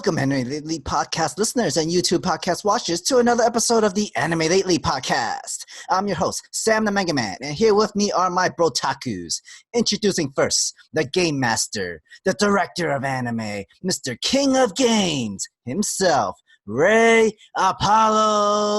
Welcome, Anime Lately podcast listeners and YouTube podcast watchers, to another episode of the Anime Lately podcast. I'm your host, Sam the Mega Man, and here with me are my Brotakus. Introducing first, the Game Master, the Director of Anime, Mr. King of Games, himself, Ray Apollo.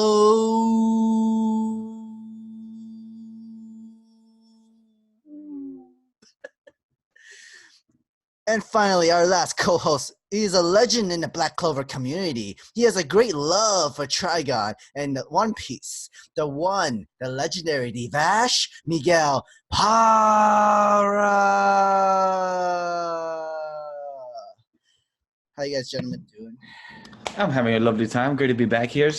And finally, our last co-host. He's a legend in the Black Clover community. He has a great love for Trigon and One Piece. The one, the legendary Divash Miguel Parra. How you guys gentlemen doing? I'm having a lovely time. Great to be back here.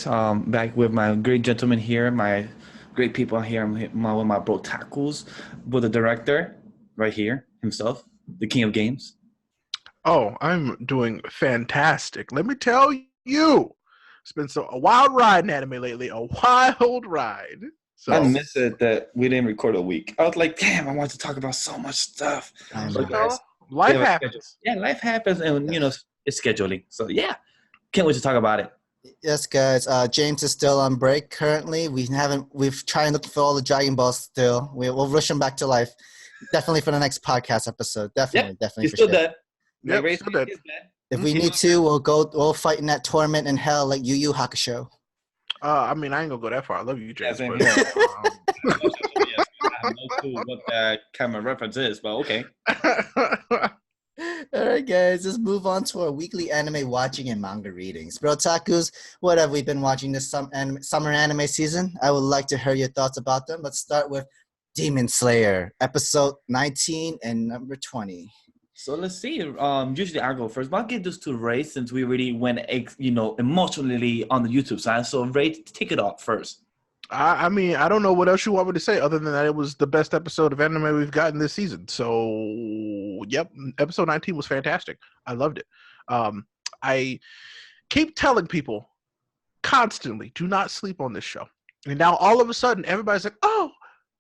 Back with my great gentlemen here, my great people here. I'm with my Brotakus, with the director right here himself, the King of Games. Oh, I'm doing fantastic. Let me tell you, it's been a wild ride in anime lately. A wild ride. So I miss it that we didn't record a week. I was like, damn, I want to talk about so much stuff. Life happens. Yeah, life happens, and it's scheduling. So yeah, can't wait to talk about it. Yes, guys. James is still on break currently. We've tried looking for all the Dragon Balls still. We'll rush him back to life. Definitely for the next podcast episode. Definitely. He's still dead. Yep, still dead. If we need to, we'll fight in that tournament in hell like Yu Yu Hakusho. I mean, I ain't gonna go that far. I love you, James. I have no clue what that kind of reference is, but okay. All right, guys, let's move on to our weekly anime watching and manga readings. Brotakus, what have we been watching this summer anime season? I would like to hear your thoughts about them. Let's start with Demon Slayer, episode 19 and number 20. So let's see. Usually I go first, but I'll give this to Ray since we already went, emotionally on the YouTube side. So Ray, take it off first. I mean, I don't know what else you want me to say other than that it was the best episode of anime we've gotten this season. So, yep, episode 19 was fantastic. I loved it. I keep telling people constantly, do not sleep on this show. And now all of a sudden, everybody's like, oh,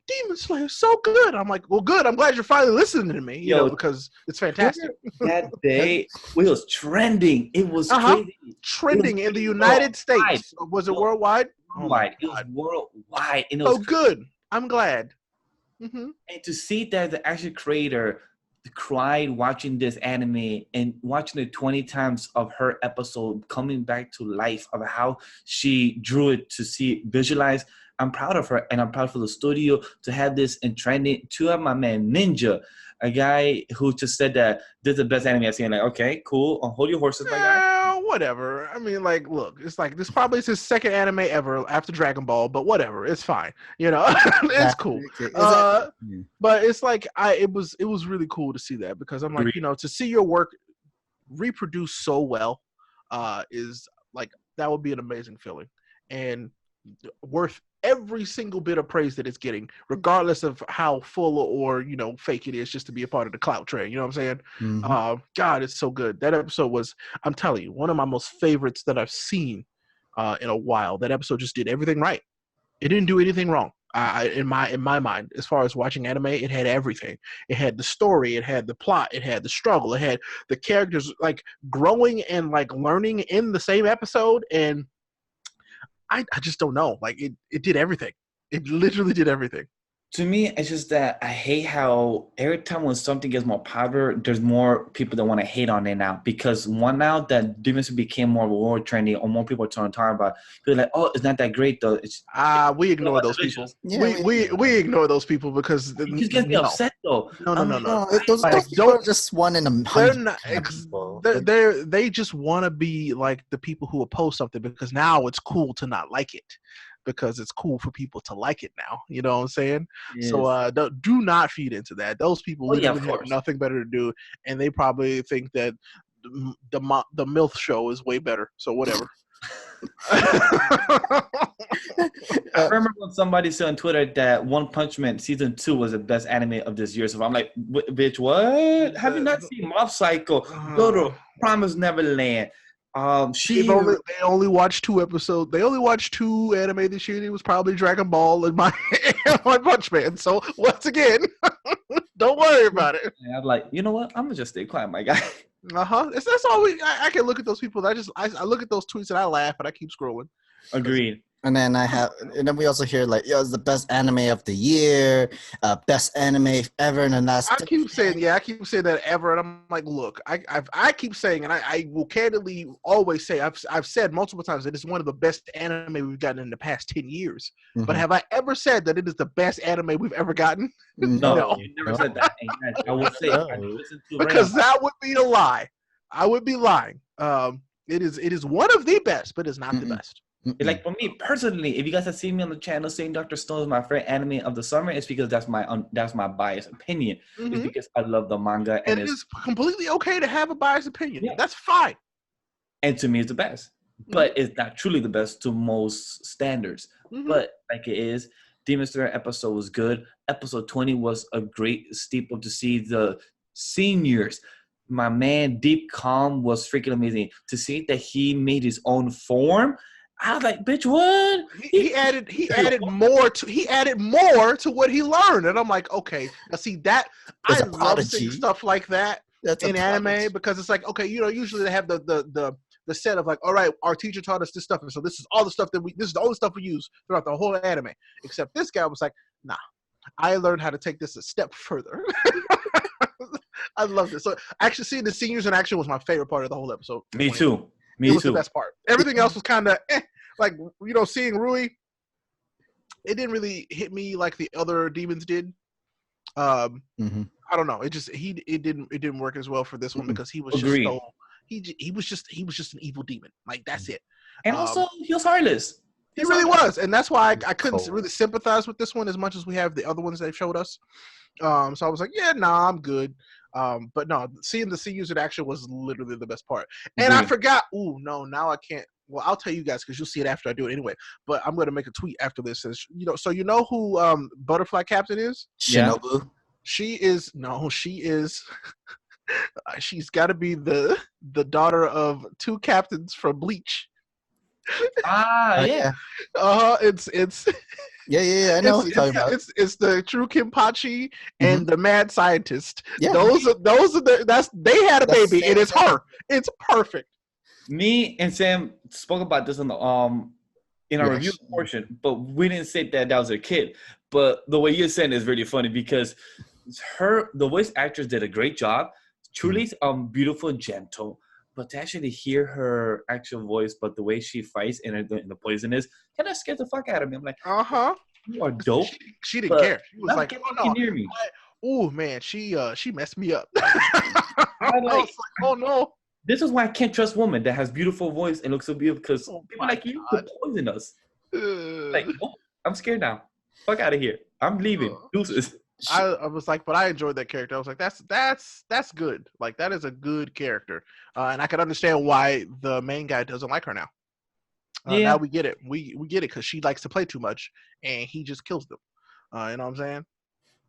Demon Slayer, so good. I'm like, well, good. I'm glad you're finally listening to me, because it's fantastic. That day, it was trending. It was crazy. Trending in the United States. Was it worldwide? Worldwide. It was worldwide. And it was good. I'm glad. Mm-hmm. And to see that the actual creator cried watching this anime and watching it 20 times of her episode coming back to life of how she drew it to see visualize. I'm proud of her, and I'm proud for the studio to have this in trending. To have my man Ninja, a guy who just said that this is the best anime I've seen. Like, okay, cool. Hold your horses, my guy. Whatever. I mean, like, look, it's like this probably is his second anime ever after Dragon Ball, but whatever, it's fine. It's cool. But it's like it was really cool to see that because I'm like, to see your work reproduce so well, is like that would be an amazing feeling and worth every single bit of praise that it's getting, regardless of how full or fake it is, just to be a part of the clout train. You know what I'm saying? Mm-hmm. God, it's so good. That episode was, I'm telling you, one of my most favorites that I've seen in a while. That episode just did everything right. It didn't do anything wrong. In my mind, as far as watching anime, it had everything. It had the story, it had the plot, it had the struggle, it had the characters like growing and like learning in the same episode, and I just don't know. Like it did everything. It literally did everything. To me, it's just that I hate how every time when something gets more popular, there's more people that want to hate on it now. Because now that Demon Slayer became more world trendy, or more people are trying to talk about, people are like, oh, it's not that great though. We ignore those people. Yeah, we ignore those people because it just gets me upset though. No. Those people are just one in a hundred. They just want to be like the people who oppose something because now it's cool to not like it. Because it's cool for people to like it now. You know what I'm saying? Yes. So do not feed into that. Those people have nothing better to do, and they probably think that the MILF show is way better. So whatever. I remember when somebody said on Twitter that One Punch Man Season 2 was the best anime of this year. So I'm like, bitch, what? Have you not seen Mob Psycho? Go to Promise Neverland. They only watched 2 episodes. They only watched 2 anime this year. It was probably Dragon Ball and One Punch Man. So once again, don't worry about it. And I'm like, you know what? I'm gonna just stay quiet, my guy. That's all I can look at those people. I look at those tweets and I laugh and I keep scrolling. Agreed. And then we also hear like, it's the best anime of the year, best anime ever in the last. I keep saying that ever, and I'm like, look, I keep saying, and I will candidly always say, I've said multiple times that it's one of the best anime we've gotten in the past 10 years. Mm-hmm. But have I ever said that it is the best anime we've ever gotten? No, you never said that. I would say I listen to because that would be a lie. I would be lying. It is one of the best, but it's not the best. Like for me personally, if you guys have seen me on the channel saying Dr. Stone is my favorite anime of the summer, it's because that's my biased opinion. Mm-hmm. It's because I love the manga, and it is completely okay to have a biased opinion. Yeah. That's fine. And to me, it's the best, but it's not truly the best to most standards. Mm-hmm. But like it is, Demon Slayer episode was good. Episode 20 was a great steeple to see the seniors. My man Deep Calm was freaking amazing to see that he made his own form. I was like, bitch, what? He added more to what he learned, and I'm like, okay. Now see that I love seeing stuff like that in anime because it's like, okay, usually they have the set of like, all right, our teacher taught us this stuff, and so this is all the stuff this is the only stuff we use throughout the whole anime. Except this guy was like, nah, I learned how to take this a step further. I loved it. So actually seeing the seniors in action was my favorite part of the whole episode. Me too. It was the best part. Everything else was kind of like, seeing Rui, it didn't really hit me like the other demons did. I don't know. It didn't work as well for this one because he was just he was just an evil demon. Like that's it. And also he was heartless. He really was, and that's why I couldn't really sympathize with this one as much as we have the other ones they've showed us. So I was like, yeah, nah, I'm good. But no, seeing the seniors in action was literally the best part. And I forgot. Ooh, no, now I can't. Well, I'll tell you guys because you'll see it after I do it anyway. But I'm going to make a tweet after this. Says, so you know who Butterfly Captain is? Shinobu. Yeah. She is. She's got to be the daughter of two captains from Bleach. Yeah. It's I know what you're talking about. It's the true Kenpachi and the mad scientist. Yeah. Those are they had a baby and it's her. It's perfect. Me and Sam spoke about this in the in our review portion, but we didn't say that was a kid. But the way you're saying it is really funny because the voice actress did a great job. Truly beautiful and gentle. But to actually hear her actual voice, but the way she fights and the poison is, kind of scared the fuck out of me. I'm like, you are dope. She didn't care. She was like, near me. Oh man, she messed me up. I was like, oh no. This is why I can't trust women that has beautiful voice and looks so beautiful because people like you could poison us. Like, I'm scared now. Fuck out of here. I'm leaving. Deuces. I was like, but I enjoyed that character. I was like, that's good. Like that is a good character, and I can understand why the main guy doesn't like her now. Now we get it. We get it because she likes to play too much, and he just kills them. You know what I'm saying?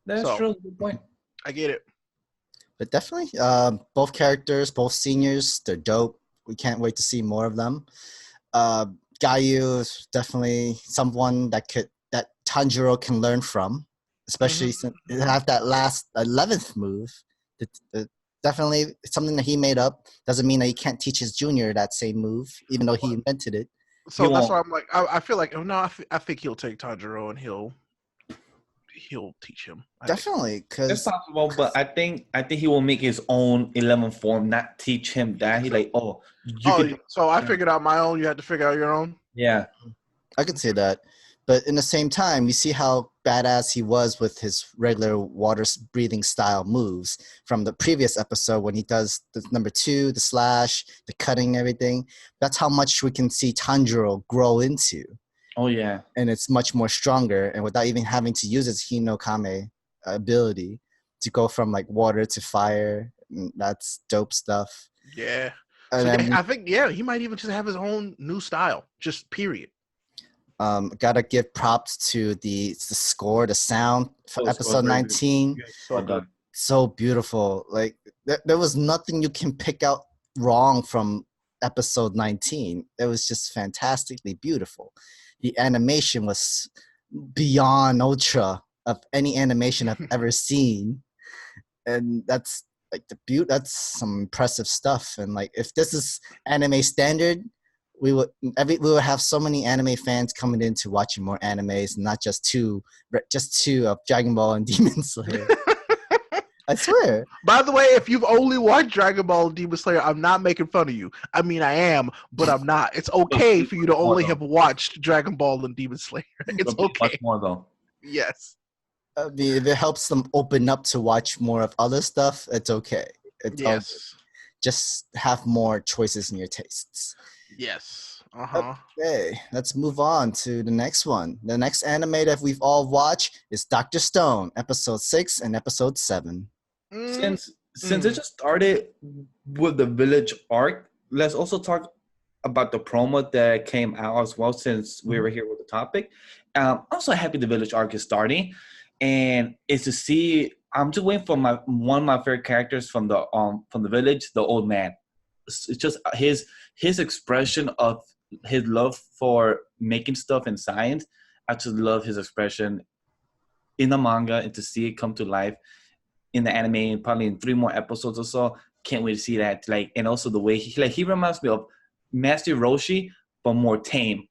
That's true. Good point. I get it. But definitely, both characters, both seniors, they're dope. We can't wait to see more of them. Gayu is definitely someone that Tanjiro can learn from. Especially since it has that last 11th move. Definitely something that he made up. Doesn't mean that he can't teach his junior that same move, even though he invented it. So that's why I'm like, I feel like, I think he'll take Tanjiro and he'll teach him. Definitely, because it's possible, but I think he will make his own 11th form, not teach him that. He like, so I figured out my own. You had to figure out your own. Yeah, I could say that. But in the same time, you see how badass he was with his regular water breathing style moves from the previous episode when he does the number 2, the slash, the cutting, everything. That's how much we can see Tanjiro grow into. Oh, yeah. And it's much more stronger. And without even having to use his Hinokame ability to go from like water to fire, that's dope stuff. Yeah. I think, he might even just have his own new style, just period. Gotta give props to the score, the sound for episode 19. So beautiful. Like there was nothing you can pick out wrong from episode 19. It was just fantastically beautiful. The animation was beyond ultra of any animation I've ever seen, and that's like the beauty. That's some impressive stuff. And like if this is anime standard, we would have so many anime fans coming into watching more animes, not just two of Dragon Ball and Demon Slayer. I swear. By the way, if you've only watched Dragon Ball and Demon Slayer, I'm not making fun of you. I mean, I am, but I'm not. It's okay for you to only have watched Dragon Ball and Demon Slayer. It's okay. Much more though. Yes. I mean, if it helps them open up to watch more of other stuff, it's okay. It's yes. Just have more choices in your tastes. Yes. Okay, let's move on to the next one. The next anime that we've all watched is Dr. Stone, episode 6 and episode 7. Since it just started with the village arc, let's also talk about the promo that came out as well. Since we were here with the topic, I'm so happy the village arc is starting, and it's to see. I'm just waiting for one of my favorite characters from the village, the old man. It's just his expression of his love for making stuff in science. I just love his expression in the manga, and to see it come to life in the anime, probably in 3 more episodes or so. Can't wait to see that. Like, and also the way he reminds me of Master Roshi, but more tame.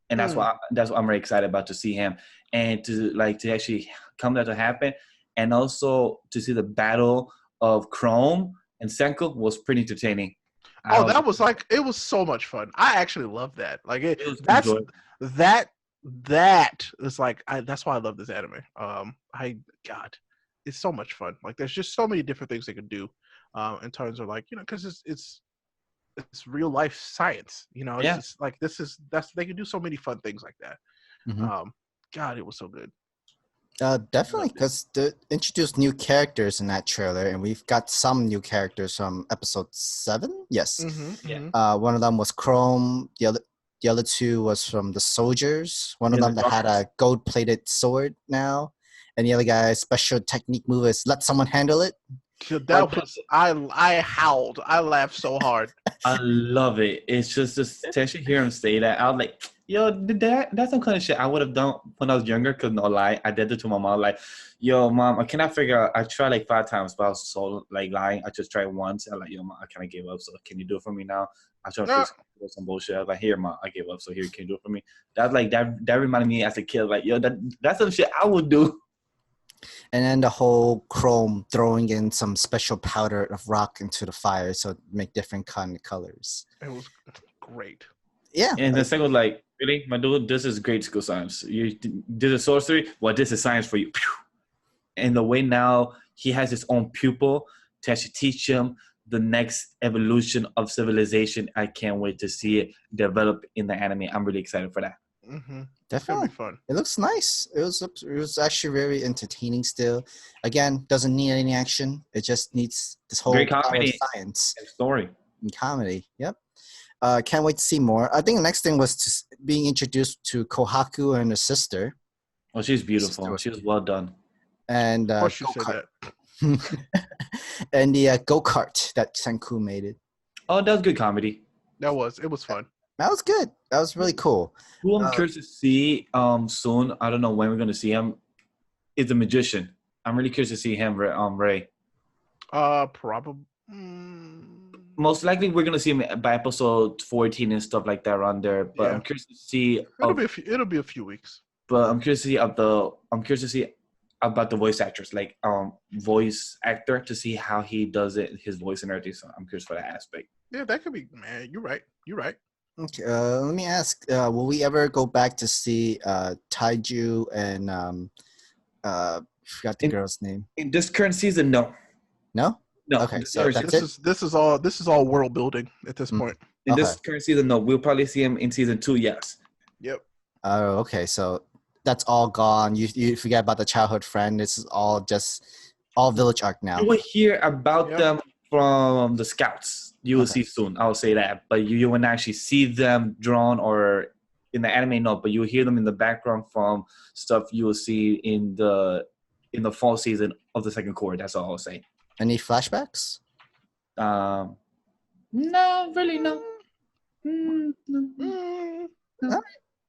And that's what I'm very excited about, to see him and to actually come that to happen. And also to see the battle of Chrome and Senku was pretty entertaining. That was like, it was so much fun. I actually love that. Like that is like, that's why I love this anime. It's so much fun. Like, there's just so many different things they could do, in terms of, like, you know, because it's real life science. You know, it's just like they can do so many fun things like that. God, it was so good. Definitely, because they introduced new characters in that trailer, and we've got some new characters from episode 7. Yes, one of them was Chrome. The other 2 was from the soldiers. One of them that had a gold-plated sword now. And the other guy's special technique move is let someone handle it. I howled. I laughed so hard. I love it. It's just to actually hear him say that. I was like, yo, that's some kind of shit I would have done when I was younger. Cause no lie, I did it to my mom. Like, yo, mom, I cannot figure out. I tried like 5 times, but I was so like lying. I just tried once. I'm like, yo, mom, I kind of gave up. So can you do it for me now? I tried to fix some bullshit. I was like, here, mom, I gave up. So here, can you do it for me? That's like that reminded me as a kid. Like, yo, that's some shit I would do. And then the whole Chrome throwing in some special powder of rock into the fire so it make different kind of colors. It was great. Yeah. And the second was like, really, my dude, this is grade school science. You did a sorcery? Well, this is science for you. And the way now he has his own pupil to actually teach him the next evolution of civilization. I can't wait to see it develop in the anime. I'm really excited for that. Definitely fun. It looks nice. It was actually very entertaining still. Again, doesn't need any action. It just needs this whole power of science and story and comedy. Yep. Can't wait to see more. I think the next thing was being introduced to Kohaku and her sister. Oh, she's beautiful. She was well done. And go-kart. And the go-kart that Senku made it. Oh, that was good comedy. It was fun. That was good. That was really cool. Who I'm curious to see soon, I don't know when we're going to see him, is the magician. I'm really curious to see him, Ray. Probably. Most likely we're going to see him by episode 14 and stuff like that around there. But I'm curious to see. It'll be a few weeks. But I'm curious to see about the voice actress, like voice actor, to see how he does it, his voice and everything. So I'm curious for that aspect. Yeah, that could be, man. You're right. Okay, let me ask, will we ever go back to see Taiju and forgot the girl's name? In this current season, no. No? No. Okay, so this is all world building at this point. In this current season, no. We'll probably see him in season 2, yes. Yep. Oh, okay. So that's all gone. You forget about the childhood friend. This is all village arc now. You will hear about them from the scouts. You will see soon. I'll say that. But you won't actually see them drawn or in the anime, no. But you will hear them in the background from stuff you will see in the fall season of the second core. That's all I'll say. Any flashbacks? No, really, no.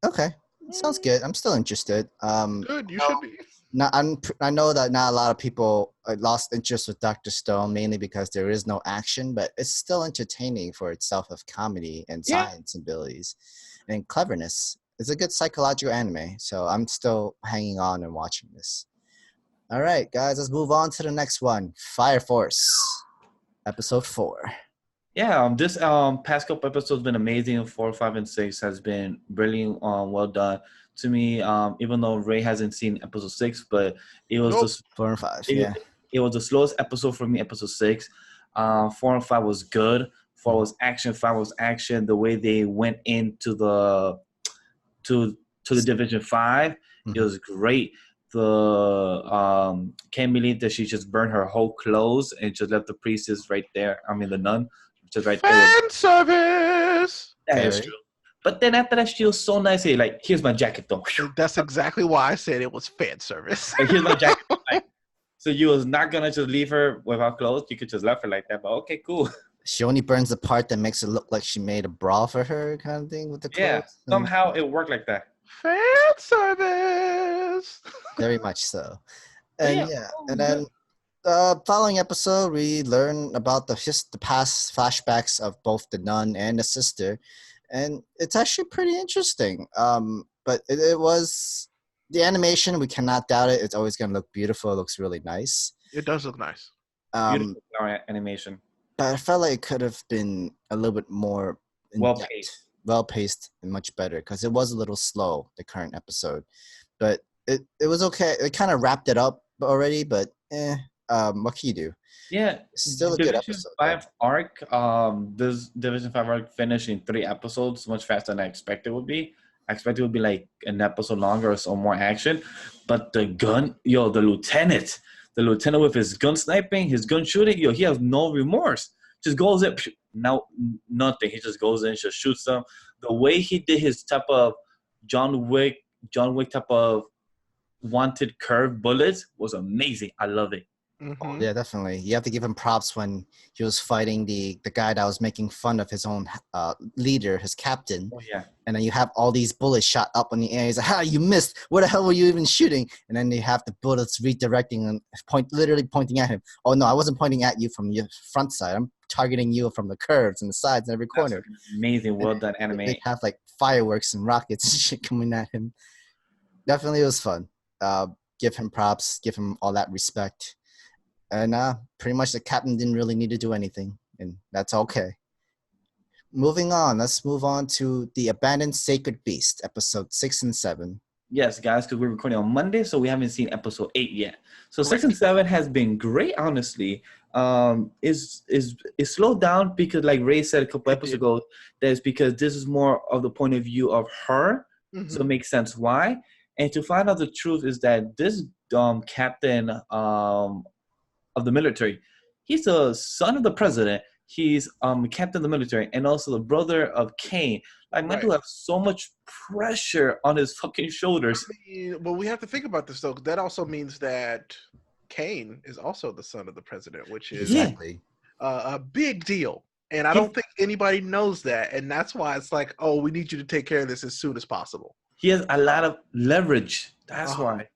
Okay, sounds good. I'm still interested. Good, you should be. I know that not a lot of people lost interest with Dr. Stone, mainly because there is no action, but it's still entertaining for itself of comedy and science abilities and cleverness. It's a good psychological anime, so I'm still hanging on and watching this. All right, guys, let's move on to the next one. Fire Force, episode 4. Yeah, this past couple episodes been amazing. 4, 5, and 6 has been really well done to me. Even though Ray hasn't seen episode 6, but it was just 4 and 5. It was the slowest episode for me. Episode 6, 4 and 5 was good. 4 was action. 5 was action. The way they went into the Division 5, it was great. Can't believe that she just burned her whole clothes and just left the priestess right there. I mean, the nun. Just right there. Fan service. That is true. But then after that, she was so nice. Like, here's my jacket, though. That's exactly why I said it was fan service. Like, here's my jacket. Like, so you was not gonna just leave her without clothes. You could just left her like that. But okay, cool. She only burns the part that makes it look like she made a bra for her, kind of thing with the clothes. Yeah, somehow it worked like that. Fan service. Very much so. And and then. Following episode, we learn about the past flashbacks of both the nun and the sister, and it's actually pretty interesting. But it was the animation. We cannot doubt it. It's always going to look beautiful. It looks really nice. It does look nice. Beautiful animation. But I felt like it could have been a little bit more well paced, and much better because it was a little slow. The current episode, but it was okay. It kind of wrapped it up already, but what can you do? Yeah, still a good episode. 5 arc. This Division 5 arc finished in 3 episodes, much faster than I expected it would be. I expected it would be like an episode longer or so more action. But the lieutenant with his gun sniping, his gun shooting, he has no remorse. Just goes in, now nothing. He just goes in, just shoots them. The way he did his type of John Wick type of wanted curved bullets was amazing. I love it. Mm-hmm. Yeah, definitely. You have to give him props when he was fighting the guy that was making fun of his own leader, his captain. Oh, yeah. And then you have all these bullets shot up in the air. He's like, you missed. Where the hell were you even shooting? And then they have the bullets redirecting and literally pointing at him. Oh, no, I wasn't pointing at you from your front side. I'm targeting you from the curves and the sides and every corner. That's amazing. Well done anime. They have like fireworks and rockets and shit coming at him. Definitely it was fun. Give him props. Give him all that respect. And pretty much the captain didn't really need to do anything, and that's okay. Moving on, let's move on to The Abandoned Sacred Beast, episode 6 and 7. Yes, guys, because we're recording on Monday, so we haven't seen episode 8 yet. So 6 and 7 has been great, honestly. Is slowed down because, like Ray said a couple episodes ago, that's because this is more of the point of view of her, so it makes sense why. And to find out the truth is that this captain of the military, he's the son of the president. He's captain of the military and also the brother of Kane. Like, man, to have so much pressure on his fucking shoulders. I mean, well, we have to think about this though. That also means that Kane is also the son of the president, which is a big deal. And I don't think anybody knows that. And that's why it's like, oh, we need you to take care of this as soon as possible. He has a lot of leverage. That's why.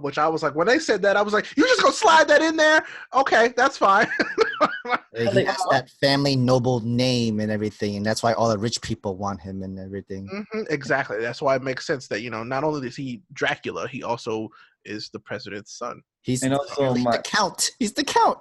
Which I was like, when they said that, I was like, you just gonna slide that in there? Okay, that's fine. He has that family noble name and everything, and that's why all the rich people want him and everything. Exactly. That's why it makes sense that, not only is he Dracula, he also is the president's son. He's the count. He's the count.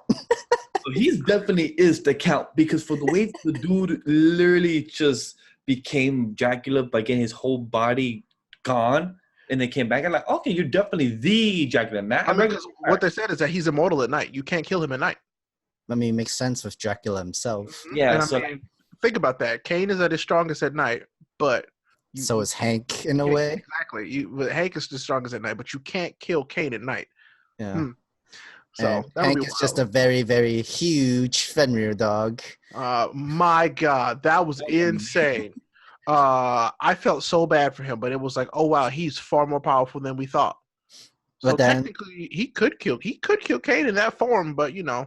So he definitely is the count, because for the way the dude literally just became Dracula by getting his whole body gone, and they came back and like, okay, you're definitely the Dracula. Now, what they said is that he's immortal at night. You can't kill him at night. I mean, it makes sense with Dracula himself. Yeah. So think about that. Kane is at his strongest at night, but so is Hank in a way. Exactly. Hank is the strongest at night, but you can't kill Kane at night. Yeah. So Hank is just a very, very huge Fenrir dog. My God, that was insane. I felt so bad for him, but it was like, oh wow, he's far more powerful than we thought. So but then, technically, he could kill Kane in that form, but he's a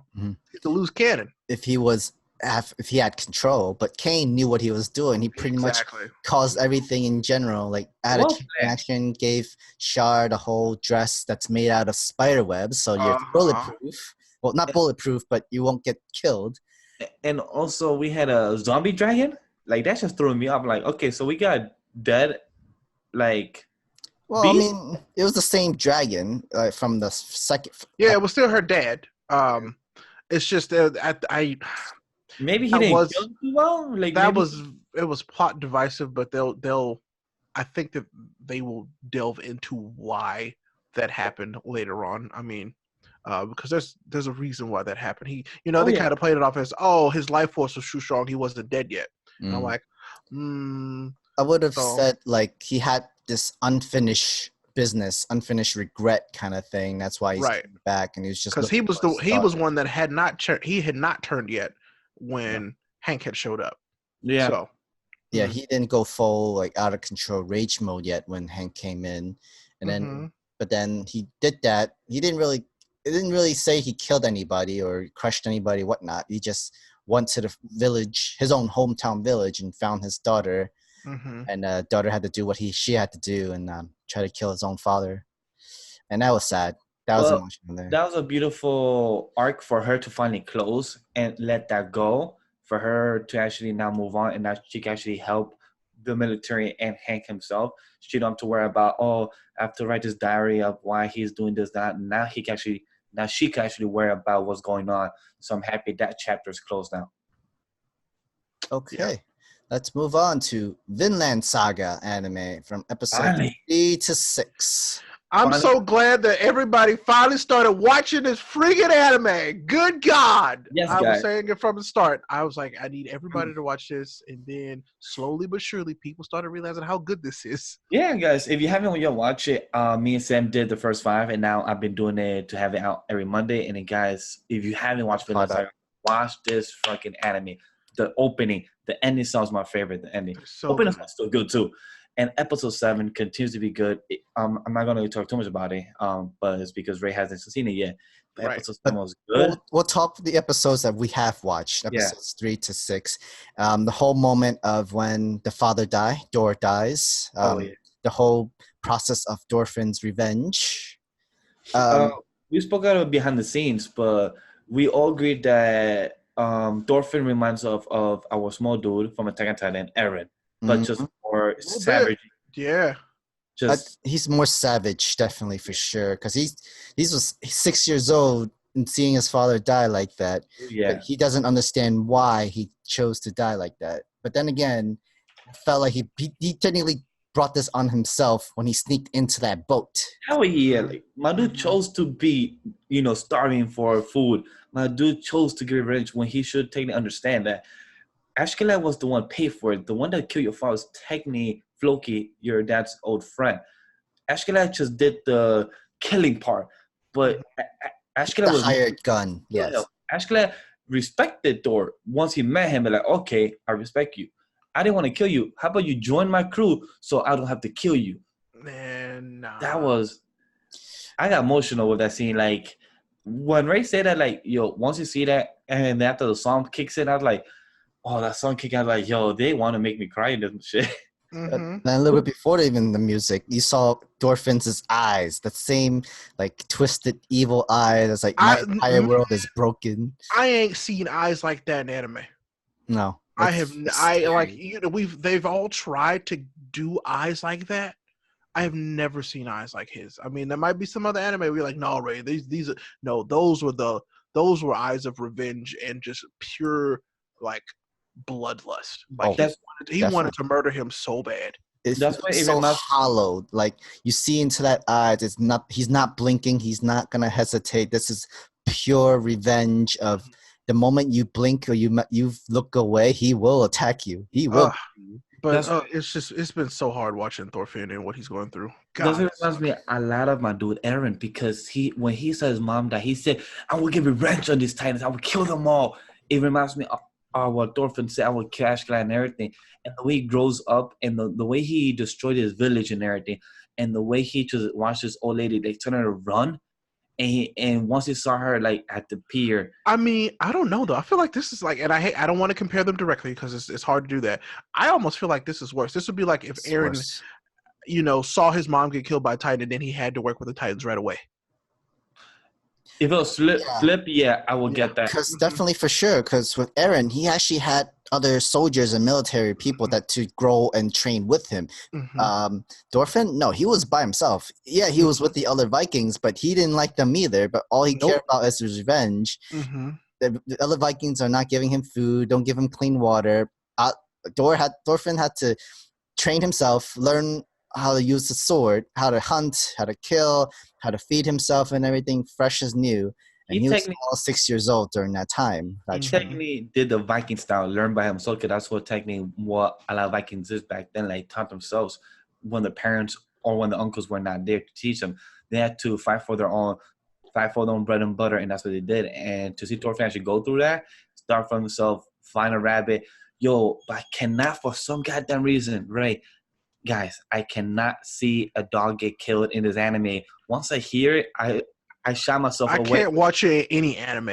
loose cannon. If he was if he had control, but Kane knew what he was doing. He pretty much caused everything in general. Like, added action, gave Shard a whole dress that's made out of spider webs, so you're bulletproof. Well, not bulletproof, but you won't get killed. And also, we had a zombie dragon. Like, that's just throwing me off. Like, okay, so we got dead, like... Well, beast? I mean, it was the same dragon from the second... Yeah, it was still her dad. It's just maybe he didn't kill too well. Like it was plot divisive, but they'll I think that they will delve into why that happened later on. I mean, because there's a reason why that happened. He, they kind of played it off as, his life force was too strong, he wasn't dead yet. And I'm like, I would have said like he had this unfinished business, unfinished regret kind of thing. That's why he's coming back, and he was just because he was one that had not turned yet when Hank had showed up. Yeah. So yeah, he didn't go full like out of control rage mode yet when Hank came in, and then but then he did that. It didn't really say he killed anybody or crushed anybody, whatnot. He just went to the village, his own hometown village, and found his daughter. And daughter had to do what she had to do and try to kill his own father, and that was sad. That was emotional there. That was a beautiful arc for her to finally close and let that go, for her to actually now move on, and that she can actually help the military and Hank himself. She don't have to worry about, I have to write this diary of why he's doing this, that. Now she can actually worry about what's going on. So I'm happy that chapter is closed now. Okay. Yeah. Let's move on to Vinland Saga anime from episode 3 to 6. I'm so glad that everybody finally started watching this friggin' anime. Good God. Yes, I was saying it from the start. I was like, I need everybody to watch this. And then slowly but surely, people started realizing how good this is. Yeah, guys. If you haven't yet watched it, me and Sam did the first 5. And now I've been doing it to have it out every Monday. And then, guys, if you haven't watched Vinland Saga, watch this fucking anime. The opening, the ending song is my favorite. The ending. Opening song is still good, too. And episode 7 continues to be good. I'm not going to talk too much about it, but it's because Ray hasn't seen it yet. But episode 7 was good. We'll talk the episodes that we have watched, episodes 3 to 6. The whole moment of when the father Dor dies. The whole process of Thorfinn's revenge. We spoke about behind the scenes, but we all agreed that Thorfinn reminds us of our small dude from Attack on Titan, Eren. But just more savage. Yeah. He's more savage, definitely, for sure. Because he's 6 years old and seeing his father die like that. Yeah. But he doesn't understand why he chose to die like that. But then again, it felt like he technically brought this on himself when he sneaked into that boat. Hell yeah. Like, my dude chose to be, starving for food. My dude chose to get revenge when he should technically understand that Ashkelon was the one paid for it. The one that killed your father was technically Floki, your dad's old friend. Ashkelon just did the killing part, but Ashkelon was hired gun. Yes, Ashkelon respected Thor once he met him. But like, okay, I respect you. I didn't want to kill you. How about you join my crew so I don't have to kill you? Man, nah. I got emotional with that scene. Like when Ray said that, like, once you see that, and after the song kicks in, I was like, that song kicked out, like, they want to make me cry in this shit. And a little bit before even the music, you saw Thorfinn's eyes, that same, like, twisted evil eye that's like, my entire world is broken. I ain't seen eyes like that in anime. No. They've all tried to do eyes like that. I have never seen eyes like his. I mean, there might be some other anime where you're like, no, Ray, these are, no, those were eyes of revenge and just pure, like, bloodlust. Like he wanted to murder him so bad. It's so hollowed. Like, you see into that eyes. He's not blinking. He's not gonna hesitate. This is pure revenge. Of the moment you blink or you look away, he will attack you. He will. But it's been so hard watching Thorfinn and what he's going through. That reminds me a lot of my dude Eren, because when he saw his mom die, he said, "I will get revenge on these Titans. I will kill them all." It reminds me of what Thorfinn said, "I will kill Ashkelon and everything." And the way he grows up, and the way he destroyed his village and everything, and the way he just watched this old lady, they turn her to run, and once he saw her like at the pier. I mean, I don't know though. I feel like this is like, and I don't want to compare them directly because it's hard to do that. I almost feel like this is worse. This would be like if Eren, saw his mom get killed by a Titan and then he had to work with the Titans right away. If it was flip, I will get that. Because definitely for sure, because with Eren, he actually had other soldiers and military people that to grow and train with him. Thorfinn, no, he was by himself. Yeah, he was with the other Vikings, but he didn't like them either. But all he cared about is his revenge. The other Vikings are not giving him food, don't give him clean water. Thorfinn had to train himself, learn how to use the sword, how to hunt, how to kill, how to feed himself and everything fresh as new. And he was all 6 years old during that time. He technically did the Viking style, learned by himself, because that's what technically what a lot of Vikings is back then. Like taught themselves when the parents or when the uncles were not there to teach them. They had to fight for their own bread and butter, and that's what they did. And to see Thorfinn actually go through that, start from himself, find a rabbit. But I cannot, for some goddamn reason, right? Guys, I cannot see a dog get killed in this anime. Once I hear it, I shot myself away. I can't watch any anime.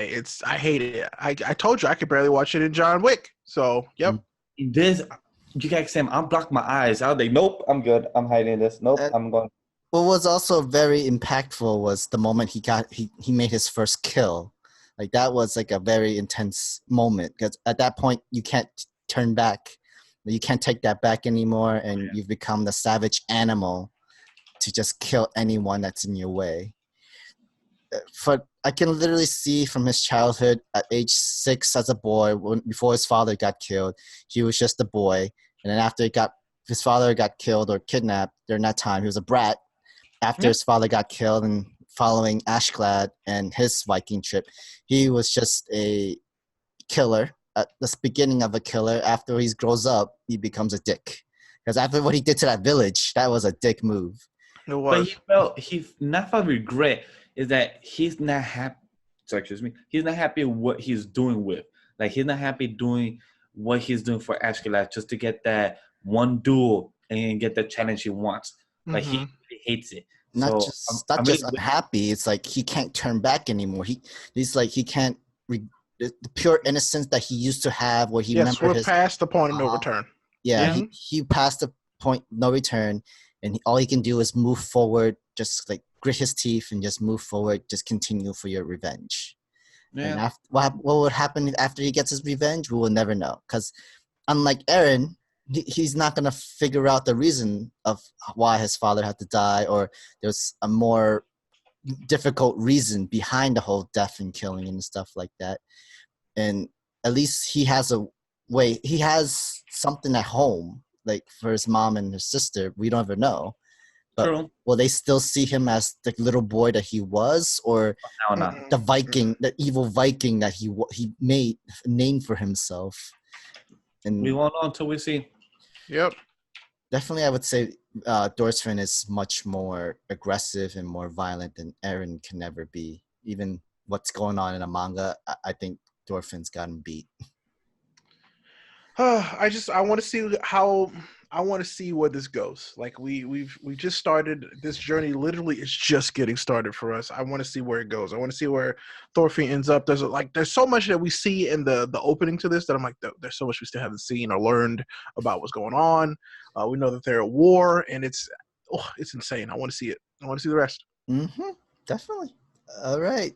I hate it. I told you I could barely watch it in John Wick. So, yep. This, you guys say, I'm blocking my eyes. I was like, nope, I'm good. I'm hiding this. Nope, I'm going. What was also very impactful was the moment he made his first kill. Like that was like a very intense moment because at that point you can't turn back. You can't take that back anymore, and you've become the savage animal to just kill anyone that's in your way. I can literally see from his childhood at age 6 as a boy, before his father got killed, he was just a boy. And then after his father got killed or kidnapped during that time, he was a brat. After his father got killed and following Ashklad and his Viking trip, he was just a killer. At the beginning of a killer. After he grows up, he becomes a dick. Because after what he did to that village, that was a dick move. It was. But he not for regret is that he's not happy. Sorry, excuse me. He's not happy with what he's doing with. Like he's not happy doing what he's doing for Ashkelad just to get that one duel and get the challenge he wants. Like he hates it. Not just unhappy. It's like he can't turn back anymore. He's like he can't. The pure innocence that he used to have, where he we're past the point of no return. He passed the point no return, and all he can do is move forward, just like grit his teeth and just move forward, just continue for your revenge. And what would happen after he gets his revenge, we will never know. Because unlike Eren, he's not gonna figure out the reason of why his father had to die, or there's a more difficult reason behind the whole death and killing and stuff like that. And at least he has a way, he has something at home, like for his mom and his sister. We don't ever know. But will they still see him as the little boy that he was, or the Viking, the evil Viking that he made a name for himself? And we won't know until we see. Yep. Definitely, I would say Thorfinn is much more aggressive and more violent than Eren can ever be. Even what's going on in a manga, I think Thorfinn's gotten beat. I want to see where this goes. Like we just started this journey. Literally, it's just getting started for us. I want to see where it goes. I want to see where Thorfinn ends up. There's so much that we see in the opening to this that I'm like, there's so much we still haven't seen or learned about what's going on. We know that they're at war, and it's insane. I want to see it. I want to see the rest. Definitely. All right.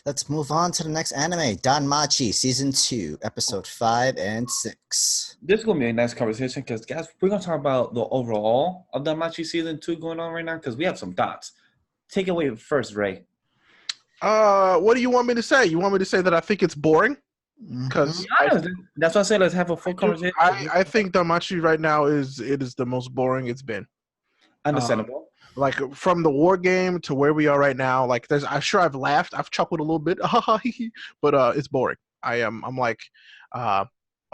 Let's move on to the next anime, DanMachi Season 2, Episode 5 and 6. This is going to be a nice conversation because, guys, we're going to talk about the overall of DanMachi Season 2 going on right now because we have some thoughts. Take it away first, Ray. What do you want me to say? You want me to say that I think it's boring? Because that's why I said let's have a full conversation. I think DanMachi right now is the most boring it's been. Understandable. Like from the war game to where we are right now, like I'm sure I've laughed, I've chuckled a little bit, but it's boring. I'm like,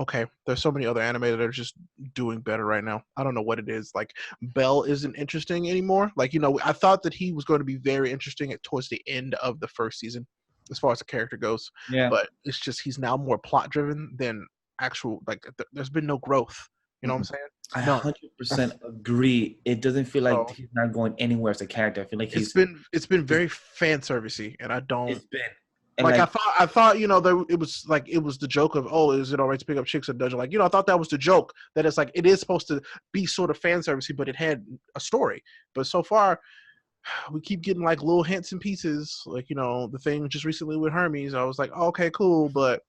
okay, there's so many other anime that are just doing better right now. I don't know what it is. Like Bell isn't interesting anymore. Like, I thought that he was going to be very interesting towards the end of the first season, as far as the character goes. Yeah. But it's just he's now more plot driven than actual. Like there's been no growth You know what I'm saying? I No. 100% agree. It doesn't feel like So, he's not going anywhere as a character. I feel like it's been very fan servicey, and I don't. It's been and Like I thought, you know, it was the joke of, oh, is it alright to pick up chicks in dungeon? Like, you know, I thought that was the joke, that it's like it is supposed to be sort of fan servicey, but it had a story. But so far, we keep getting like little hints and pieces, like, you know, the thing just recently with Hermes. I was like, oh, okay, cool, but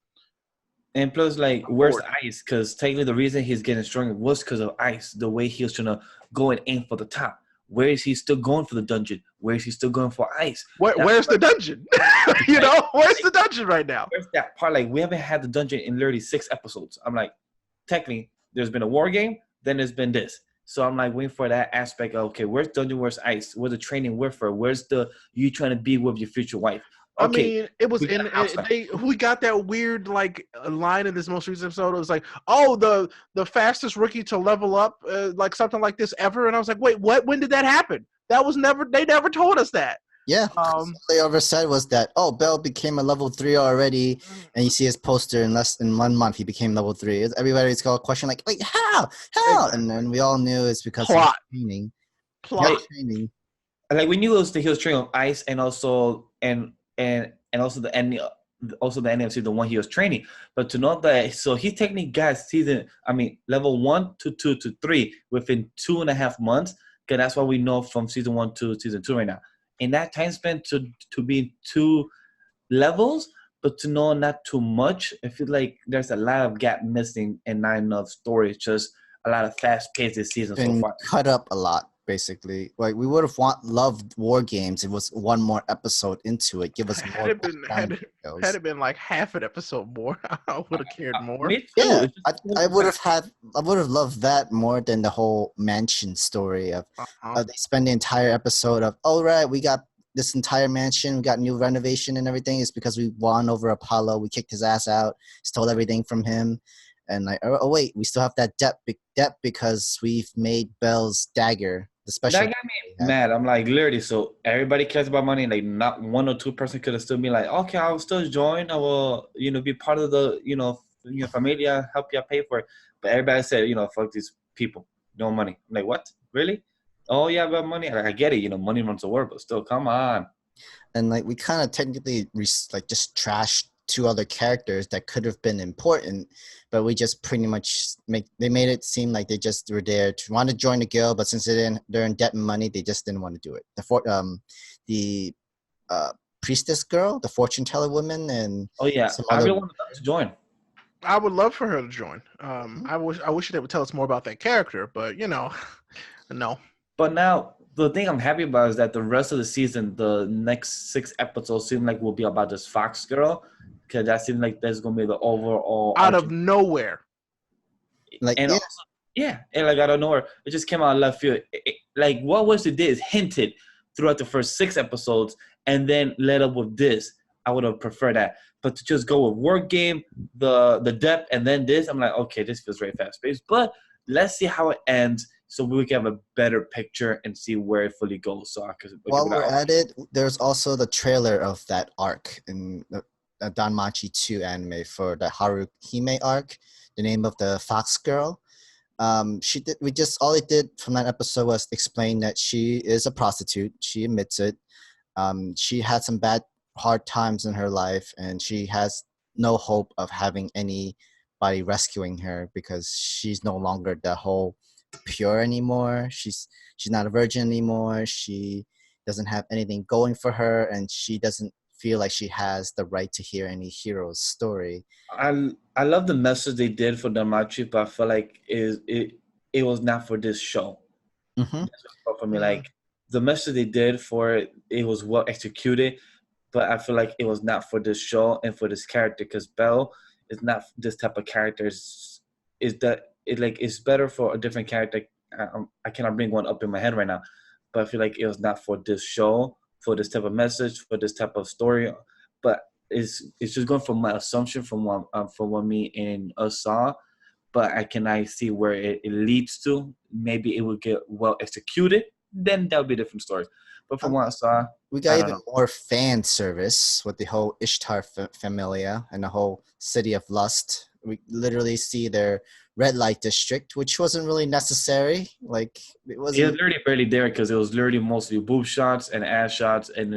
and plus, like, where's Ice? Because technically, the reason he's getting stronger was because of Ice. The way he was trying to go and aim for the top. Where is he still going for the dungeon? Where is he still going for Ice? Where's the dungeon? You know, where's the dungeon right now? Where's that part? Like, we haven't had the dungeon in literally 6 episodes. I'm like, technically, there's been a war game, then there's been this. So I'm like waiting for that aspect of, okay, where's dungeon, where's Ice? Where's the training with her? Where's the you trying to be with your future wife? Okay, I mean, it was we got that weird like line in this most recent episode. It was like, oh, the fastest rookie to level up, like something like this ever. And I was like, wait, what? When did that happen? That was never. They never told us that. Yeah, all they ever said was that, oh, Bell became a level 3 already, and you see his poster in less than 1 month he became level 3. Everybody's got a question like, wait, how? And then we all knew it's because of training. Training. Like, we knew he was training on Ice, and also also the ending of season 1 he was training. But to know that, so he technically got level 1 to 2 to 3 within 2.5 months. Because that's what we know from season 1 to season 2 right now. In that time spent to be 2 levels, but to know not too much, I feel like there's a lot of gap missing and not enough story. It's just a lot of fast paced this season so far. Cut up a lot, basically. Like, we would have loved War Games. It was 1 more episode into it. Give us more. Had it been like half an episode more, I would have cared more. Yeah, I would have loved that more than the whole mansion story of they spend the entire episode of, all right, we got this entire mansion, we got new renovation and everything. It's because we won over Apollo. We kicked his ass out, stole everything from him. And like, oh wait, we still have that debt because we've made Bell's dagger the special. That got me mad. I'm like, literally, so everybody cares about money. Like, not 1 or 2 person could have still been like, okay, I'll still join. I will, be part of the, familia, help you pay for it. But everybody said, fuck these people, no money. I'm like, what? Really? Oh yeah, about money. I get it. Money runs the world, but still, come on. And like, we kind of technically just trashed 2 other characters that could have been important, but we just pretty much they made it seem like they just were there to want to join the guild, but since they're in debt and money, they just didn't want to do it. The priestess girl, the fortune teller woman, and I really wanted them to join. I would love for her to join. I wish they would tell us more about that character, but no. But now, the thing I'm happy about is that the rest of the season, the next 6 episodes seem like will be about this Fox girl, because that seems like that's going to be the overall... Out of nowhere. Like, and like out of nowhere, it just came out of left field. Like, what was it is hinted throughout the first 6 episodes, and then led up with this. I would have preferred that. But to just go with work game, the depth, and then this, I'm like, okay, this feels very fast-paced. But let's see how it ends, so we can have a better picture and see where it fully goes. So while we're at it, there's also the trailer of that arc in the DanMachi 2 anime for the Haruhime arc, the name of the Fox girl. All it did from that episode was explain that she is a prostitute. She admits it. She had some hard times in her life, and she has no hope of having anybody rescuing her because she's no longer the whole pure anymore. She's not a virgin anymore. She doesn't have anything going for her, and she doesn't feel like she has the right to hear any hero's story. I love the message they did for DanMachi, but I feel like it was not for this show. Mm-hmm. For me, like, the message they did for it was well executed, but I feel like it was not for this show and for this character, because Belle is not this type of character. It's better for a different character. I cannot bring one up in my head right now, but I feel like it was not for this show, for this type of message, for this type of story. But it's just going from my assumption from what me and us saw. But I see where it leads to. Maybe it will get well executed. Then that'll be a different story. But from what I saw, we got even more fan service with the whole Ishtar Familia and the whole City of Lust We literally see their red light district, which wasn't really necessary. Like it was wasn't. literally barely there because it was literally mostly boob shots and ass shots, and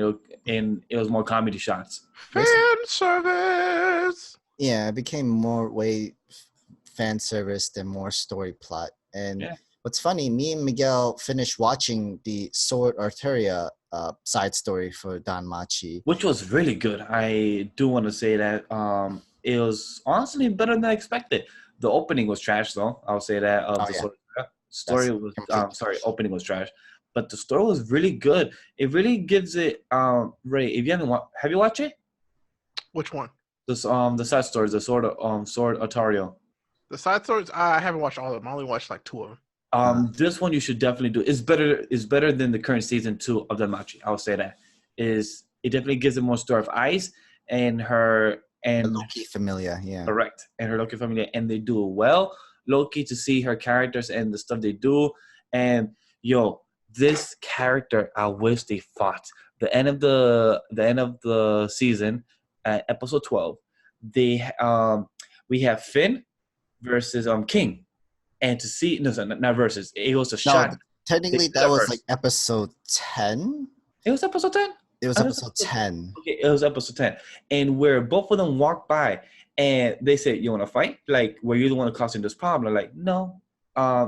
it was more comedy shots. Fan service. Yeah, it became more fan service than more story plot. And what's funny, me and Miguel finished watching the Sword Arteria side story for DanMachi, which was really good. I do want to say that it was honestly better than I expected. The opening was trash, though. I'll say that. Opening was trash, but the story was really good. It really gives it. Ray, if you have you watched it? Which one? The side stories, the Sword Arteria. The side stories, I haven't watched all of them. I only watched like 2 of them. This one you should definitely do. It's better than the current season 2 of DanMachi. I'll say that. It definitely gives it more story of Ice and her and Loki familia, yeah. Correct. And her Loki familia, and they do it well. Loki, to see her characters and the stuff they do. And this character, I wish they fought. The end of the season, episode 12, we have Finn versus King. And to see not versus, it was a shot. Technically that was like episode 10. It was episode 10? It was episode 10. Okay, it was episode 10. And where both of them walked by and they said, "You want to fight? Like, were you the one causing this problem?" Like, no.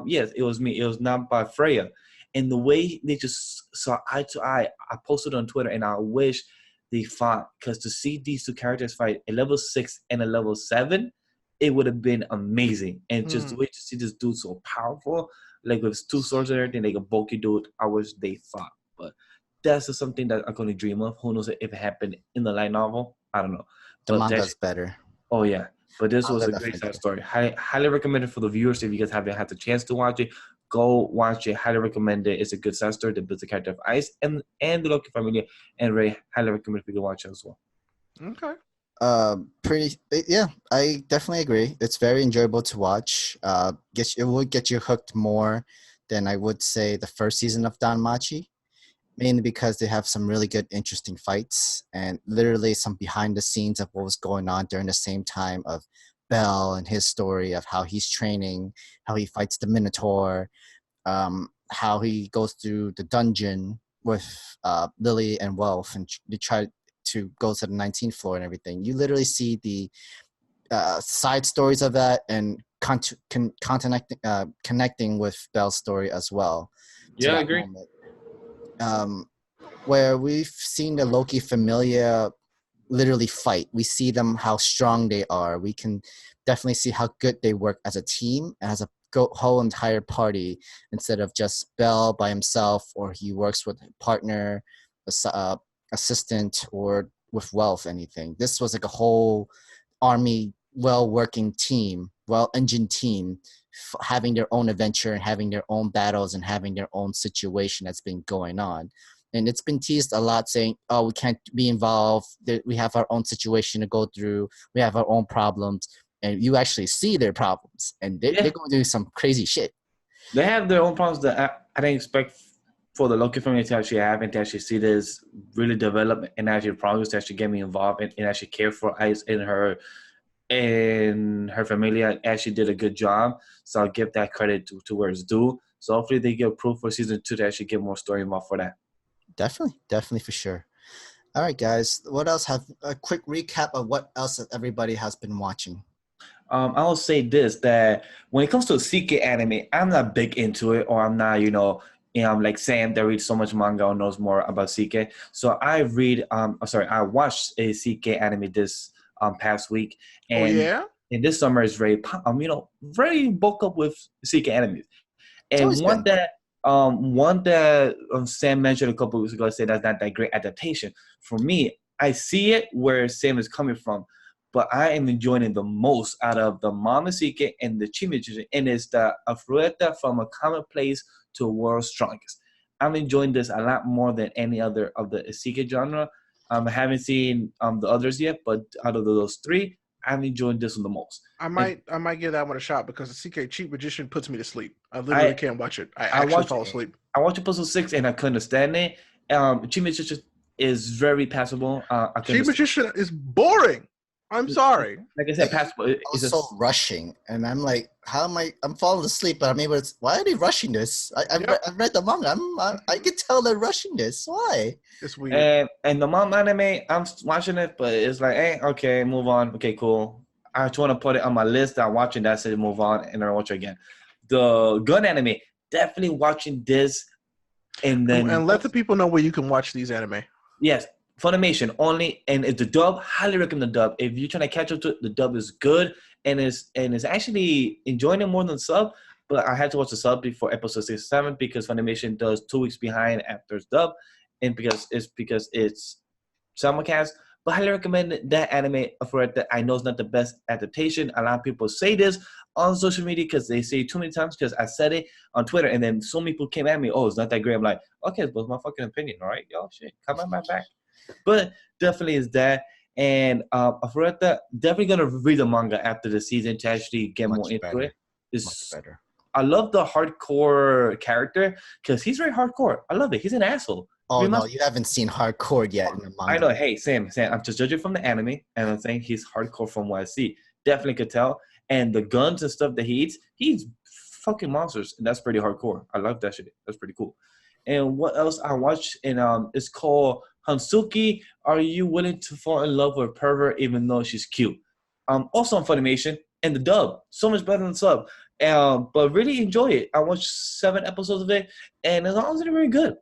Yes, it was me. It was not by Freya. And the way they just saw eye to eye, I posted on Twitter, and I wish they fought, because to see these two characters fight a level 6 and a level 7, it would have been amazing. And just the way to see this dude so powerful, like with 2 swords and everything, like a bulky dude, I wish they fought. But that's just something that I'm going to dream of. Who knows if it happened in the light novel? I don't know. The manga's better. Oh, yeah. But this was a great side story. Highly recommend it for the viewers. If you guys haven't had the chance to watch it, go watch it. Highly recommend it. It's a good side story that builds the character of Ice and the Loki family. And Ray, highly recommend if you can watch it as well. Okay. I definitely agree. It's very enjoyable to watch. It would get you hooked more than I would say the first season of DanMachi, mainly because they have some really good, interesting fights and literally some behind the scenes of what was going on during the same time of Bell and his story of how he's training, how he fights the Minotaur, how he goes through the dungeon with Lily and Welf, and they try to go to the 19th floor and everything. You literally see the side stories of that and connecting with Bell's story as well. Yeah, I agree. Where we've seen the Loki familia literally fight. We see them, how strong they are. We can definitely see how good they work as a team, as a whole entire party, instead of just Bell by himself, or he works with a partner, assistant, or with Wealth, anything. This was like a whole army, well-working team, well-engined team, having their own adventure and having their own battles and having their own situation that's been going on. And it's been teased a lot, saying, "Oh, we can't be involved. We have our own situation to go through. We have our own problems." And you actually see their problems, and they're going to do some crazy shit. They have their own problems that I didn't expect for the Loki family to actually have, and to actually see this really develop and actually problems to actually get me involved and actually care for Ice and her family. Actually did a good job, so I'll give that credit to where it's due. So hopefully they get approved for season 2 to actually get more story involved for that. Definitely for sure. All right, guys, what else? Have a quick recap of what else that everybody has been watching. I will say this, that when it comes to Seike anime, I'm not big into it, or I'm not, like Sam that reads so much manga or knows more about Seike. So I watched a Seike anime this past week, and and this summer is very bulk up with Seike anime. And one that Sam mentioned a couple weeks ago, I said that's not that great adaptation. For me, I see it where Sam is coming from, but I am enjoying it the most out of the Mama Seike and the Chimichichi, and it's the Afrueta from a commonplace to a world's strongest. I'm enjoying this a lot more than any other of the Seike genre. I haven't seen the others yet, but out of those 3, I'm enjoying this one the most. I might give that one a shot, because the CK Cheap Magician puts me to sleep. I literally can't watch it. I actually fall asleep. I watched episode 6 and I couldn't understand it. Cheap Magician is very passable. Cheap Magician is boring. I'm sorry. Like I said, passport. It's so rushing, and I'm like, how am I? I'm falling asleep, but I'm able to. Why are they rushing this? I've read the manga. I can tell they're rushing this. Why? It's weird. And the manga anime, I'm watching it, but it's like, hey, okay, move on. Okay, cool. I just want to put it on my list. I'm watching that, so move on, and then I watch it again. The gun anime, definitely watching this, and let the people know where you can watch these anime. Yes. Funimation only, and it's the dub. Highly recommend the dub. If you're trying to catch up to it, the dub is good, and it's actually enjoying it more than sub. But I had to watch the sub before episode 67 because Funimation does 2 weeks behind after it's dub, and because it's simulcast. But highly recommend that anime for it. That I know it's not the best adaptation. A lot of people say this on social media because they say it too many times. Because I said it on Twitter, and then so many people came at me. Oh, it's not that great. I'm like, okay, it's my fucking opinion. All right, yo, shit, come on my back. But definitely is that, and Afureta definitely gonna read the manga after the season to actually get more into it. It's much better. I love the hardcore character because he's very hardcore. I love it. He's an asshole. Oh no, you haven't seen hardcore yet in the manga. I know. Hey, Sam, I'm just judging from the anime, and I'm saying he's hardcore from what I see. Definitely could tell. And the guns and stuff that he eats, he's fucking monsters, and that's pretty hardcore. I love that shit. That's pretty cool. And what else I watched? And it's called Hansuki, Are You Willing to Fall in Love with a Pervert Even Though She's Cute? Also on Funimation, and the dub, so much better than sub. But really enjoy it. I watched 7 episodes of it, and it's honestly very good.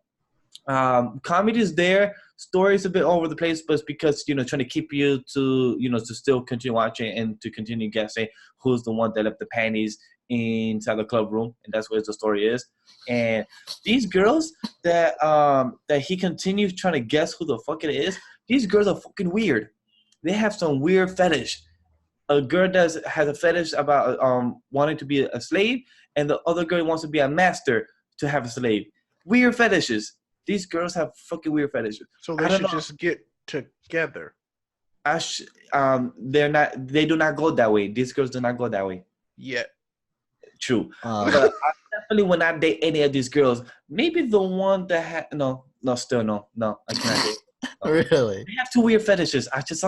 Comedy is there. Story is a bit all over the place, but it's because, trying to keep you to, to still continue watching and to continue guessing who's the one that left the panties inside the club room, and that's where the story is. And these girls that he continues trying to guess who the fuck it is, these girls are fucking weird. They have some weird fetish. A girl that has a fetish about wanting to be a slave, and the other girl wants to be a master to have a slave. Weird fetishes. These girls have fucking weird fetishes. So they should just get together. They're not. They do not go that way. These girls do not go that way. Yet. True. But I definitely would not date any of these girls. Maybe the one that no, I cannot date. No. Really? They have 2 weird fetishes. I just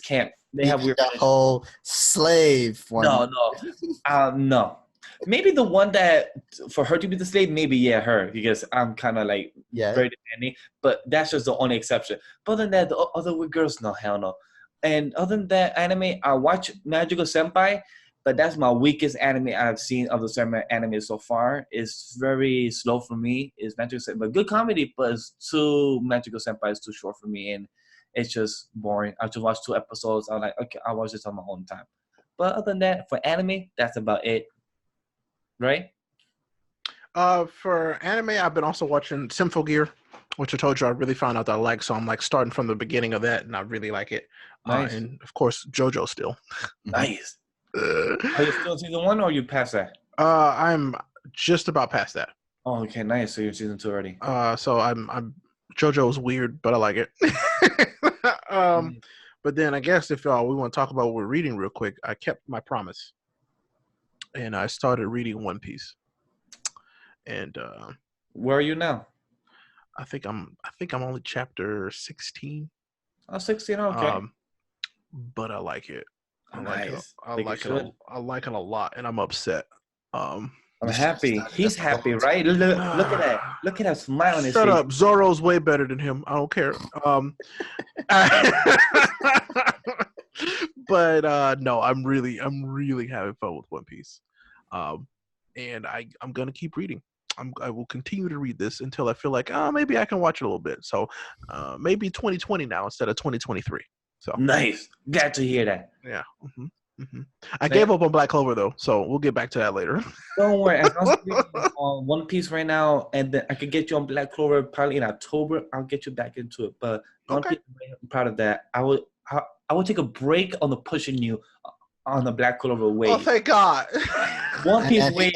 can't. They have weird fetishes. Whole slave one. No. Maybe the one that for her to be the slave, maybe her, because I'm kind of like very demanding. But that's just the only exception. But other than that, the other weird girls, no, hell no. And other than that anime, I watch Magical Senpai. But that's my weakest anime I've seen of the anime so far. It's very slow for me. It's Magical Senpai, but good comedy. But it's too Magical Senpai is too short for me, and it's just boring. I just watched 2 episodes. I'm like, okay, I'll watch this on my own time. But other than that, for anime, that's about it. Right? For anime, I've been also watching Symphogear, which I told you I really found out that I like. So I'm like starting from the beginning of that, and I really like it. Nice. And of course, JoJo still. Nice. Are you still season 1 or you past that? I'm just about past that. Oh, okay, nice. So you're season 2 already. So I'm JoJo's weird, but I like it. But then I guess if we want to talk about what we're reading real quick, I kept my promise, and I started reading One Piece. And where are you now? I think I'm only chapter 16. Oh, 16. Okay. But I like it. I nice. like it a lot, and I'm upset. I'm happy. He's happy, right? Look at that. Look at that smile on his face. Shut up. Zoro's way better than him. I don't care. But no, I'm really having fun with One Piece. And I'm gonna keep reading. I will continue to read this until I feel like maybe I can watch it a little bit. So maybe 2020 now instead of 2023. So nice. Glad to hear that. Yeah. Mm-hmm. Mm-hmm. I gave up on Black Clover though, so we'll get back to that later. Don't worry. As long as you're on One Piece right now, and then I could get you on Black Clover probably in October. I'll get you back into it. But One Piece, I'm proud of that. I would take a break on the pushing you on the Black Clover way. Oh, thank God. One Piece way.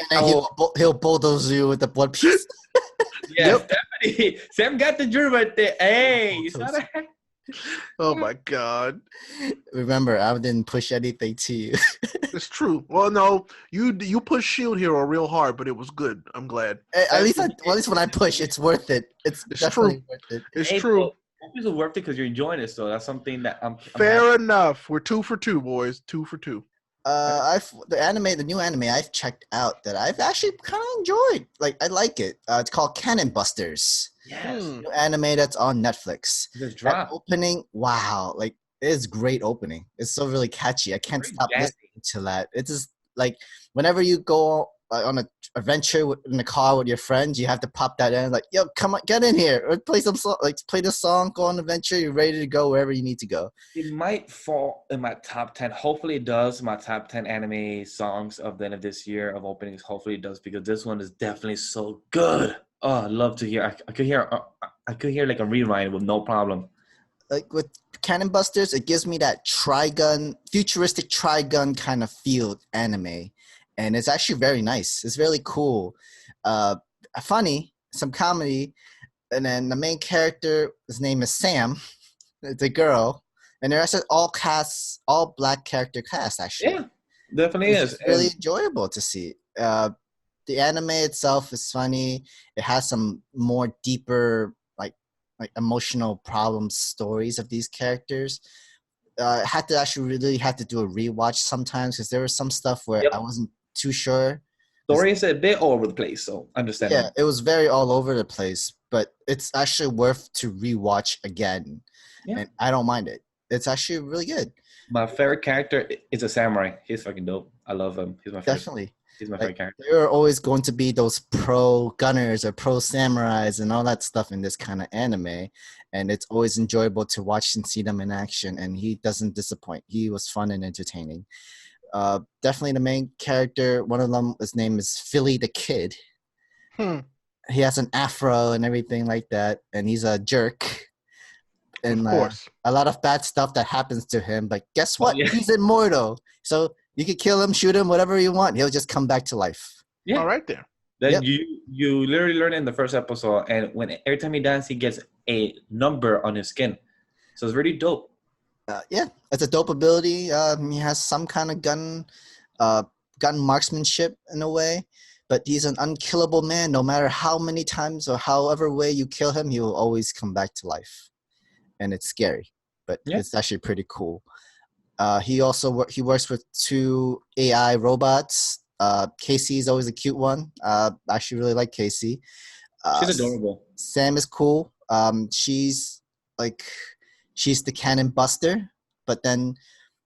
He'll bulldoze you with the One Piece. Yes, definitely. Sam got the drill right there. Hey, you saw that? Oh my God! Remember, I didn't push anything to you. It's true. Well, no, you pushed Shield Hero real hard, but it was good. I'm glad. At least when I push, it's worth it. It's definitely true. worth it. It's true. It's worth it because you're enjoying it. So that's something that I'm Fair enough. We're 2 for 2, boys. 2 for 2. The new anime I've checked out that I've actually kind of enjoyed. Like I like it. It's called Cannon Busters. Yes. New anime that's on Netflix. Just drop. That opening, wow! Like it's great opening. It's so really catchy. I can't stop listening to that. It's just like whenever you go on an adventure in the car with your friends, you have to pop that in. Like, yo, come on, get in here, or play some song. Like, play this song, go on an adventure. You're ready to go wherever you need to go. It might fall in my top 10. Hopefully, it does. My top 10 anime songs of the end of this year of openings. Hopefully, it does because this one is definitely so good. Oh, I love to hear. I could hear like a rewind with no problem. Like with Cannon Busters, it gives me that Trigun, futuristic Trigun kind of feel anime. And it's actually very nice. It's really cool. Funny, some comedy. And then the main character, his name is Sam. It's a girl. And they're actually all black character cast, actually. Yeah, definitely is. It's really enjoyable to see. The anime itself is funny. It has some more deeper, like emotional problem stories of these characters. I had to actually really have to do a rewatch sometimes because there was some stuff where I wasn't too sure. Story is a bit all over the place, so understand. Yeah, it was very all over the place, but it's actually worth to rewatch again. Yeah. And I don't mind it. It's actually really good. My favorite character is a samurai. He's fucking dope. I love him. He's my favorite. Definitely. He's my favorite character. There are always going to be those pro gunners or pro samurais and all that stuff in this kind of anime. And it's always enjoyable to watch and see them in action. And he doesn't disappoint. He was fun and entertaining. Definitely the main character, one of them, his name is Philly the Kid. He has an afro and everything like that. And he's a jerk. And of course. A lot of bad stuff that happens to him. But guess what? He's immortal. So you could kill him, shoot him, whatever you want. He'll just come back to life. Yeah. All right there. Then you literally learn in the first episode, and every time he dies, he gets a number on his skin. So it's really dope. Yeah, it's a dope ability. He has some kind of gun marksmanship in a way, but he's an unkillable man. No matter how many times or however way you kill him, he will always come back to life, and it's scary, but it's actually pretty cool. He works with 2 AI robots. Casey is always a cute one. I actually really like Casey. She's adorable. Sam is cool. She's the cannon buster, but then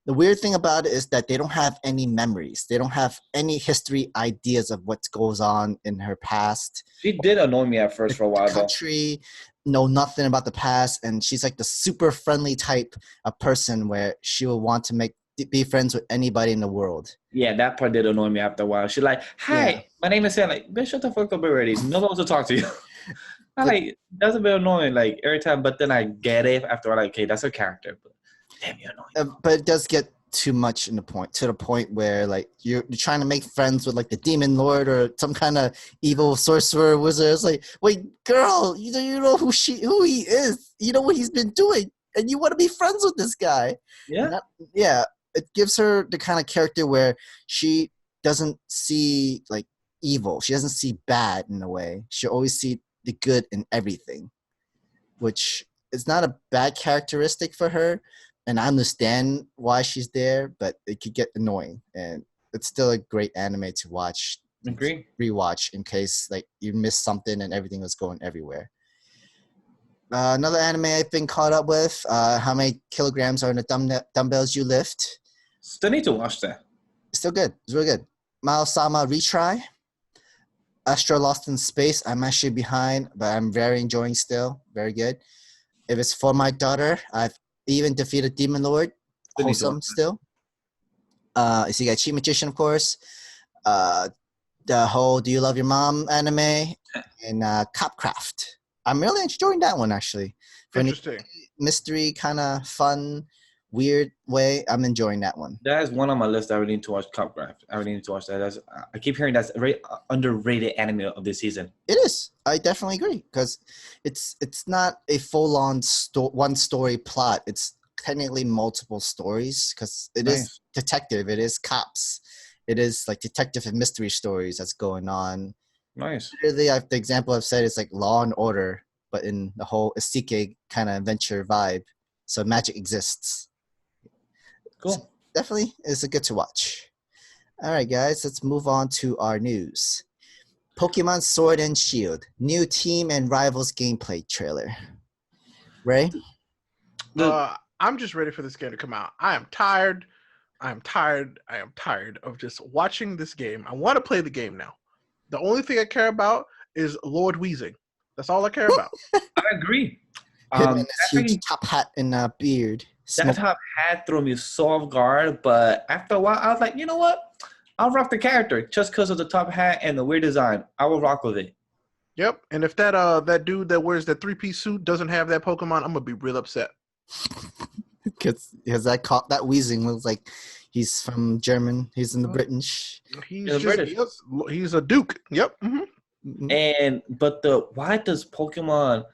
the weird thing about it is that they don't have any memories. They don't have any history ideas of what goes on in her past. She did annoy me at first for a while. Country, know nothing about the past, and she's like the super friendly type of person where she will want to be friends with anybody in the world. Yeah, that part did annoy me after a while. She's like, "Hi, my name is Sam." Like, bitch, shut the fuck up already. No one wants to talk to you. That's a bit annoying, like every time. But then I get it after a while. Like, okay, that's her character. But damn, you're annoying. But it does get too much to the point where like you're trying to make friends with like the demon lord or some kind of evil sorcerer wizard. It's like, wait, girl, you know who he is. You know what he's been doing, and you want to be friends with this guy. Yeah. It gives her the kind of character where she doesn't see like evil. She doesn't see bad in a way. She always see the good in everything, which is not a bad characteristic for her. And I understand why she's there, but it could get annoying. And it's still a great anime to watch. Agree. Rewatch in case like you missed something and everything was going everywhere. Another anime I've been caught up with. How many kilograms are in the dumbbells you lift? Still need to watch that. Still good. It's really good. Mao-sama Retry. Astro Lost in Space. I'm actually behind, but I'm very enjoying still. Very good. If it's for my daughter, I've even defeated Demon Lord. Wholesome still. So you got Cheat Magician, of course. The whole Do You Love Your Mom anime. And Copcraft. I'm really enjoying that one, actually. For interesting. Mystery, kind of fun, weird way. I'm enjoying that one. That is one on my list. I really need to watch Copcraft. I really need to watch that. I keep hearing that's a very underrated anime of this season. It is. I definitely agree because it's not a full-on one story plot. It's technically multiple stories because it is detective. It is cops. It is like detective and mystery stories that's going on. Nice. Literally, the example I've said is like Law and Order but in the whole isekai kind of adventure vibe. So magic exists. Cool. So definitely is a good to watch. All right, guys, let's move on to our news. Pokemon Sword and Shield, new team and rivals gameplay trailer. Ray? I'm just ready for this game to come out. I am tired of just watching this game. I want to play the game now. The only thing I care about is Lord Weezing. That's all I care about. I agree. Him and his huge top hat and beard. That top hat threw me so off guard, but after a while, I was like, you know what? I'll rock the character just because of the top hat and the weird design. I will rock with it. Yep, and if that dude that wears that 3-piece suit doesn't have that Pokemon, I'm gonna be real upset. Because that Weezing looks like he's from German. He's in the British. He's a Duke. Yep. Mm-hmm. But why does Pokemon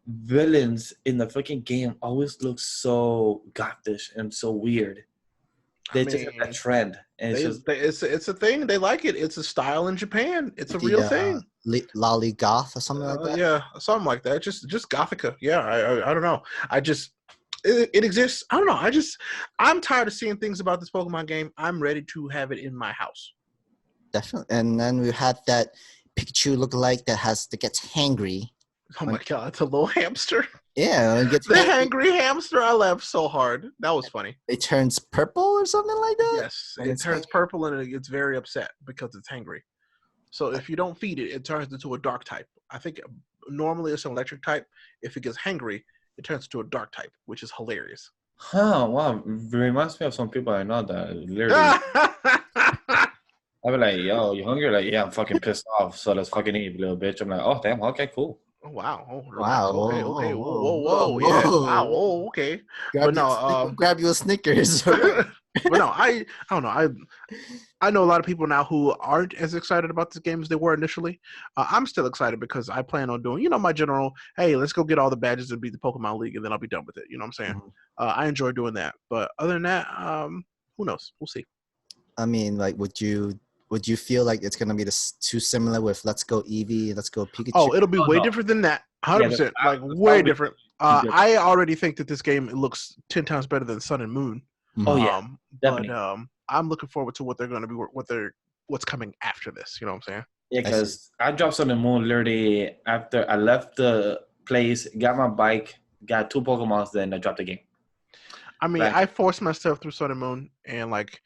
villains in the freaking game always look so gothish and so weird? They just have that trend, and it's a thing. They like it. It's a style in Japan. It's a real thing. Lolly goth or something like that. Yeah, something like that. Just Gothica. Yeah, I don't know. It exists. I don't know. I'm tired of seeing things about this Pokemon game. I'm ready to have it in my house. Definitely. And then we had that Pikachu lookalike that gets hangry. Oh my god, it's a little hamster. Yeah, it gets the hangry hamster. I laughed so hard. That was funny. It turns purple or something like that? Yes, it turns purple and it gets very upset because it's hangry. So if you don't feed it, it turns into a dark type. I think normally it's an electric type. If it gets hangry, it turns into a dark type, which is hilarious. Huh, wow. It reminds me of some people I know that literally... I'll be like, yo, you hungry? Like, yeah, I'm fucking pissed off, so let's fucking eat, little bitch. I'm like, oh, damn, okay, cool. Oh, wow. Oh, wow. Okay. Whoa. Yeah. Wow. Oh, okay. Grab you a Snickers. But no, I don't know. I know a lot of people now who aren't as excited about this game as they were initially. I'm still excited because I plan on doing, my general, hey, let's go get all the badges and beat the Pokemon League, and then I'll be done with it. You know what I'm saying? Mm-hmm. I enjoy doing that. But other than that, who knows? We'll see. I mean, like, would you feel like it's gonna be too similar with Let's Go Eevee, Let's Go Pikachu? Oh, it'll be way different than that. 100%. Like way different. I already think that this game looks 10 times better than Sun and Moon. Oh yeah, definitely. But I'm looking forward to what they're going to be, what's coming after this. You know what I'm saying? Yeah, because I dropped Sun and Moon literally after I left the place, got my bike, got 2 Pokemons, then I dropped the game. I mean, I forced myself through Sun and Moon, and like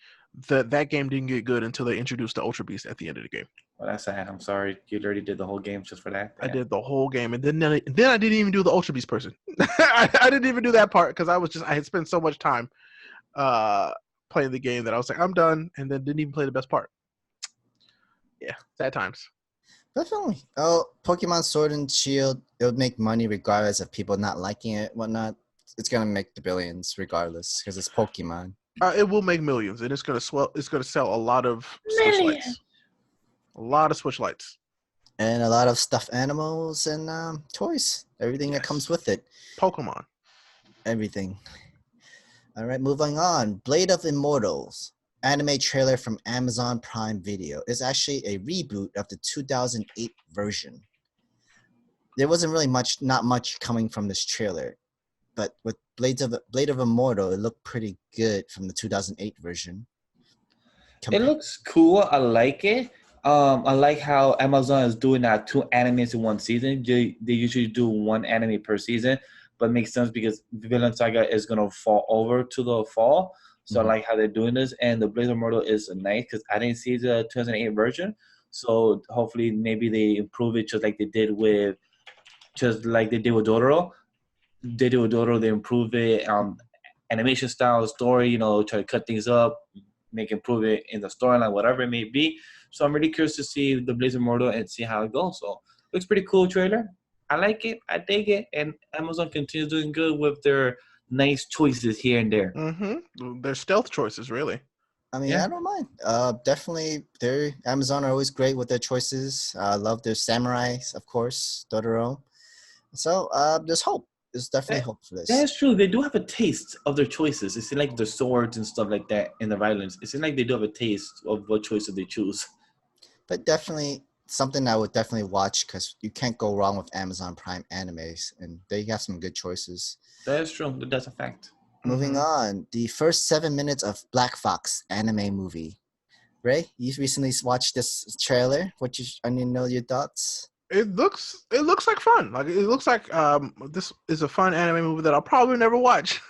that game didn't get good until they introduced the Ultra Beast at the end of the game. Well, that's sad. I'm sorry. You already did the whole game just for that. I did the whole game, and then I didn't even do the Ultra Beast person. I didn't even do that part because I had spent so much time playing the game that I was like, I'm done, and then didn't even play the best part. Yeah, sad times. Definitely. Oh, Pokemon Sword and Shield, it would make money regardless of people not liking it, whatnot. It's gonna make the billions regardless because it's Pokemon. It will make millions, and it's gonna sell a lot of Switch lights. A lot of Switch lights. And a lot of stuffed animals and toys. Everything that comes with it. Pokemon. Everything. All right, moving on. Blade of Immortals. Anime trailer from Amazon Prime Video. It's actually a reboot of the 2008 version. There wasn't really not much coming from this trailer. But with Blade of Immortal, it looked pretty good from the 2008 version. It looks cool. I like it. I like how Amazon is doing that 2 animes in 1 season. They usually do 1 anime per season, but it makes sense because Vinland Saga is going to fall over to the fall. So I like how they're doing this. And the Blade of Immortal is nice because I didn't see the 2008 version. So hopefully maybe they improve it just like they did with Dotoro. They do with Dotoro, they improve it, animation style, story, try to cut things up, improve it in the storyline, whatever it may be. So I'm really curious to see the Blade of Immortal and see how it goes. So looks pretty cool trailer. I like it. I dig it. And Amazon continues doing good with their nice choices here and there. Mm-hmm. Their stealth choices, really. I mean, I don't mind. Definitely, Amazon are always great with their choices. I love their samurais, of course, Totoro. So there's hope. There's definitely hope for this. That's true. They do have a taste of their choices. It's like the swords and stuff like that in the violence. It's like they do have a taste of what choices they choose. But definitely, something I would definitely watch because you can't go wrong with Amazon Prime animes, and they have some good choices. That is true. That's a fact. Moving on, the first 7 minutes of BLACKFOX anime movie. Ray, you recently watched this trailer. I need to know your thoughts. It looks like fun. Like it looks like this is a fun anime movie that I'll probably never watch.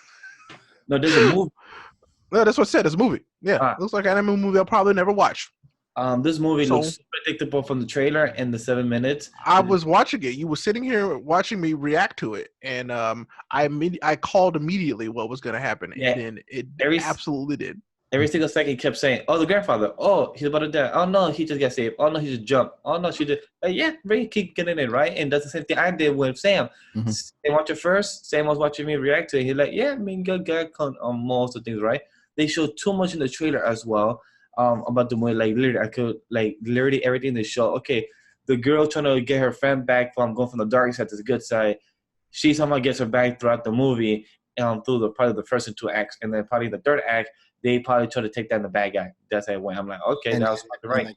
No, there's a movie. No, that's what I said. It's a movie. Yeah, it looks like an anime movie I'll probably never watch. This movie looks predictable from the trailer and the 7 minutes. I was watching it. You were sitting here watching me react to it, and I called immediately what was going to happen, and it absolutely did. Every single second, he kept saying, "Oh, the grandfather. Oh, he's about to die. Oh no, he just got saved. Oh no, he just jumped. Oh no, she did." Yeah, Ray keep getting it right, and that's the same thing I did with Sam. They watched it first. Sam was watching me react to it. He's like, "Yeah, I mean, good guy on most of things, right?" They showed too much in the trailer as well. About the movie, literally everything they show. Okay, the girl trying to get her friend back from going from the dark side to the good side. She somehow gets her back throughout the movie, through probably the first and 2 acts, and then probably the third act, they probably try to take down the bad guy. That's how it went. I'm like, okay, and that was right. Like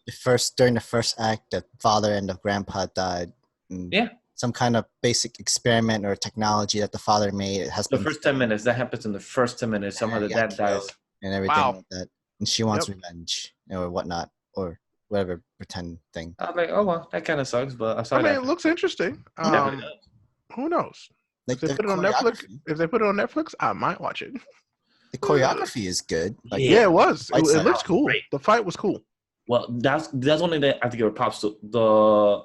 during the first act, the father and the grandpa died. Yeah. Some kind of basic experiment or technology that the father made. It has the first 10 minutes. That happens in the first 10 minutes. Somehow the dad dies. And everything like that. And she wants revenge or whatnot, or whatever pretend thing. I'm like, oh well, that kind of sucks, but it looks interesting. Who knows? Like if they put it on Netflix, I might watch it. The choreography is good. Like, yeah, it was. It looks cool. Great. The fight was cool. Well, that's one thing that I have to give props to. The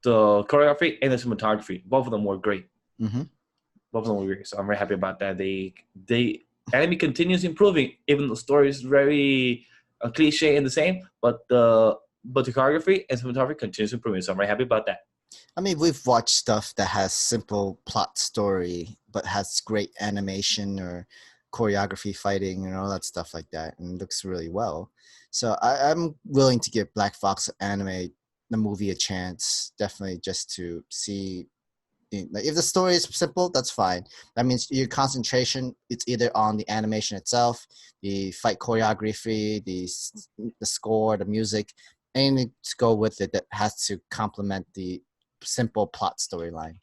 choreography and the cinematography, both of them were great. Both of them were great. So I'm very happy about that. They anime continues improving, even though the story is very cliche and the same, but the choreography and cinematography continues improving. So I'm very happy about that. I mean, we've watched stuff that has simple plot story, but has great animation or choreography, fighting, and all that stuff like that, and looks really well. So I'm willing to give BLACKFOX anime, the movie, a chance, definitely, just to see. Like, if the story is simple, that's fine. That means your concentration, it's either on the animation itself, the fight choreography, the score, the music, anything to go with it that has to complement the simple plot storyline.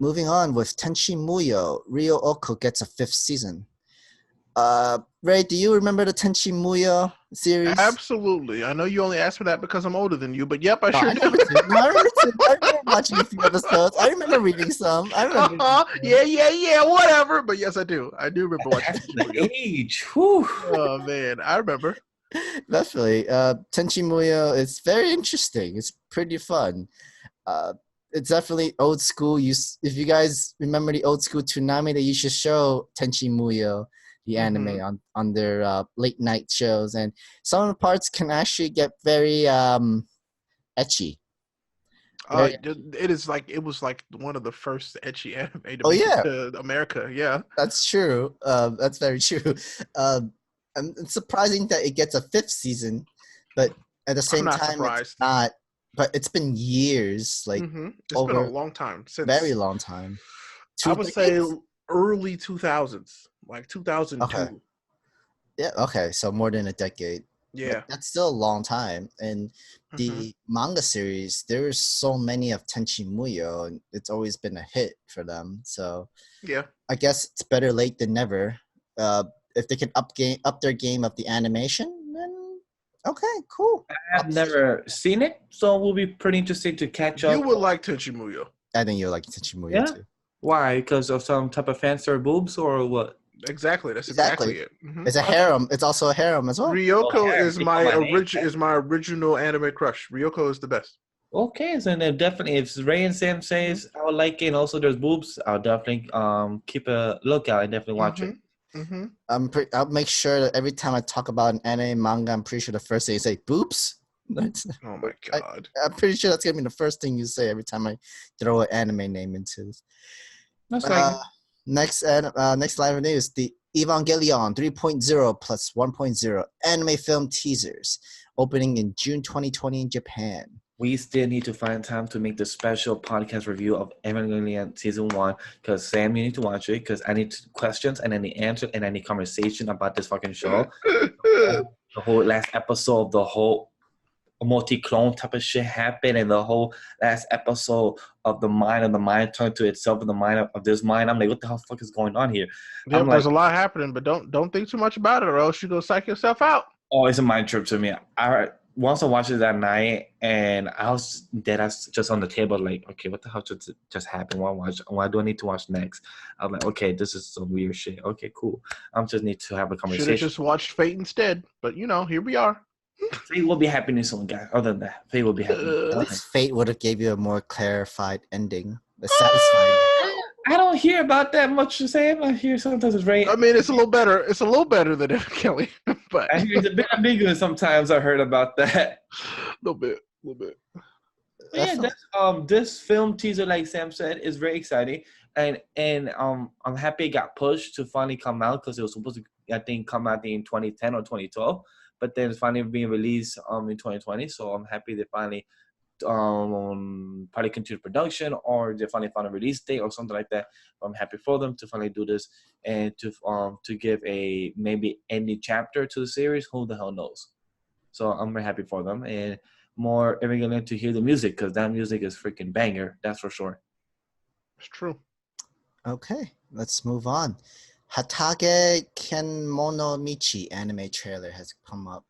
Moving on with Tenchi Muyo, Ryo Oko gets a 5th season. Ray, do you remember the Tenchi Muyo series? Absolutely. I know you only asked for that because I'm older than you, but yep, I sure do. I remember watching a few episodes. I remember reading some. Yeah, whatever. But yes, I do. I do remember watching Tenchi Muyo. Age. Whew. Oh, man. I remember. Definitely. Tenchi Muyo is very interesting. It's pretty fun. It's definitely old school. If you guys remember the old school Toonami, they used to show Tenchi Muyo, the anime, on their late night shows, and some of the parts can actually get very ecchi. It was like one of the first ecchi anime to America. Yeah, that's true. That's very true. And it's surprising that it gets a 5th season, but at the same time, it's not. But it's been years, like it's been a long time, very long time. I would say early 2000s, like 2002. Okay. Yeah. Okay. So more than a decade. Yeah. But that's still a long time. And the manga series, there's so many of Tenchi Muyo, and it's always been a hit for them. So yeah, I guess it's better late than never. If they can up their game of the animation, then okay, cool. I've never seen it, so it will be pretty interesting to catch up. You would like Tenchi Muyo. I think you'll like Tenchi Muyo too. Why? Because of some type of fancy boobs or what? Exactly. That's exactly it. It's a harem. It's also a harem as well. Ryoko is my original anime crush. Ryoko is the best. Okay, so then definitely, if Ray and Sam says I would like it, and also there's boobs, I'll definitely keep a lookout and definitely watch it. I'll make sure that every time I talk about an anime manga, I'm pretty sure the first thing you say boobs. Oh my god! I'm pretty sure that's gonna be the first thing you say every time I throw an anime name into this. That's right. Next line of news: the Evangelion 3.0 plus 1.0 anime film teasers opening in June 2020 in Japan. We still need to find time to make the special podcast review of Evangelion Season 1 because Sam, you need to watch it because I need questions and any answer and any conversation about this fucking show. The whole last episode, the whole a multi-clone type of shit happened, and the whole last episode of the mind turned to itself in the mind of this mind. I'm like, what the hell fuck is going on here? Yep, I'm there's like, a lot happening, but don't think too much about it, or else you go psych yourself out. oh, it's a mind trip to me. Once I watched it that night, and I was dead ass just on the table, like, okay, what the hell just happened? Why do I need to watch next? I'm like, okay, this is some weird shit. Okay, cool. I just need to have a Should have conversation. just watched Fate instead, but here we are. Fate will be happening soon, guys. Other than that, Fate will be happening. At least Fate would have gave you a more clarified ending, a satisfying. I don't hear about that much to say. I hear sometimes it's very. I mean, it's a little better. It's a little better than Evangelion, but I hear it's a bit ambiguous sometimes. I heard about that. A little bit. Yeah, this film teaser, like Sam said, is very exciting, and I'm happy it got pushed to finally come out because it was supposed to, I think, come out in 2010 or 2012, but then it's finally being released in 2020. So I'm happy they finally probably continue production, or they finally found a release date or something like that. I'm happy for them to finally do this and to give a maybe ending chapter to the series. Who the hell knows? So I'm very happy for them, and more Evangelion to hear the music, because that music is freaking banger. That's for sure. It's true. Okay, let's move on. Hataage Kemono Michi anime trailer has come up.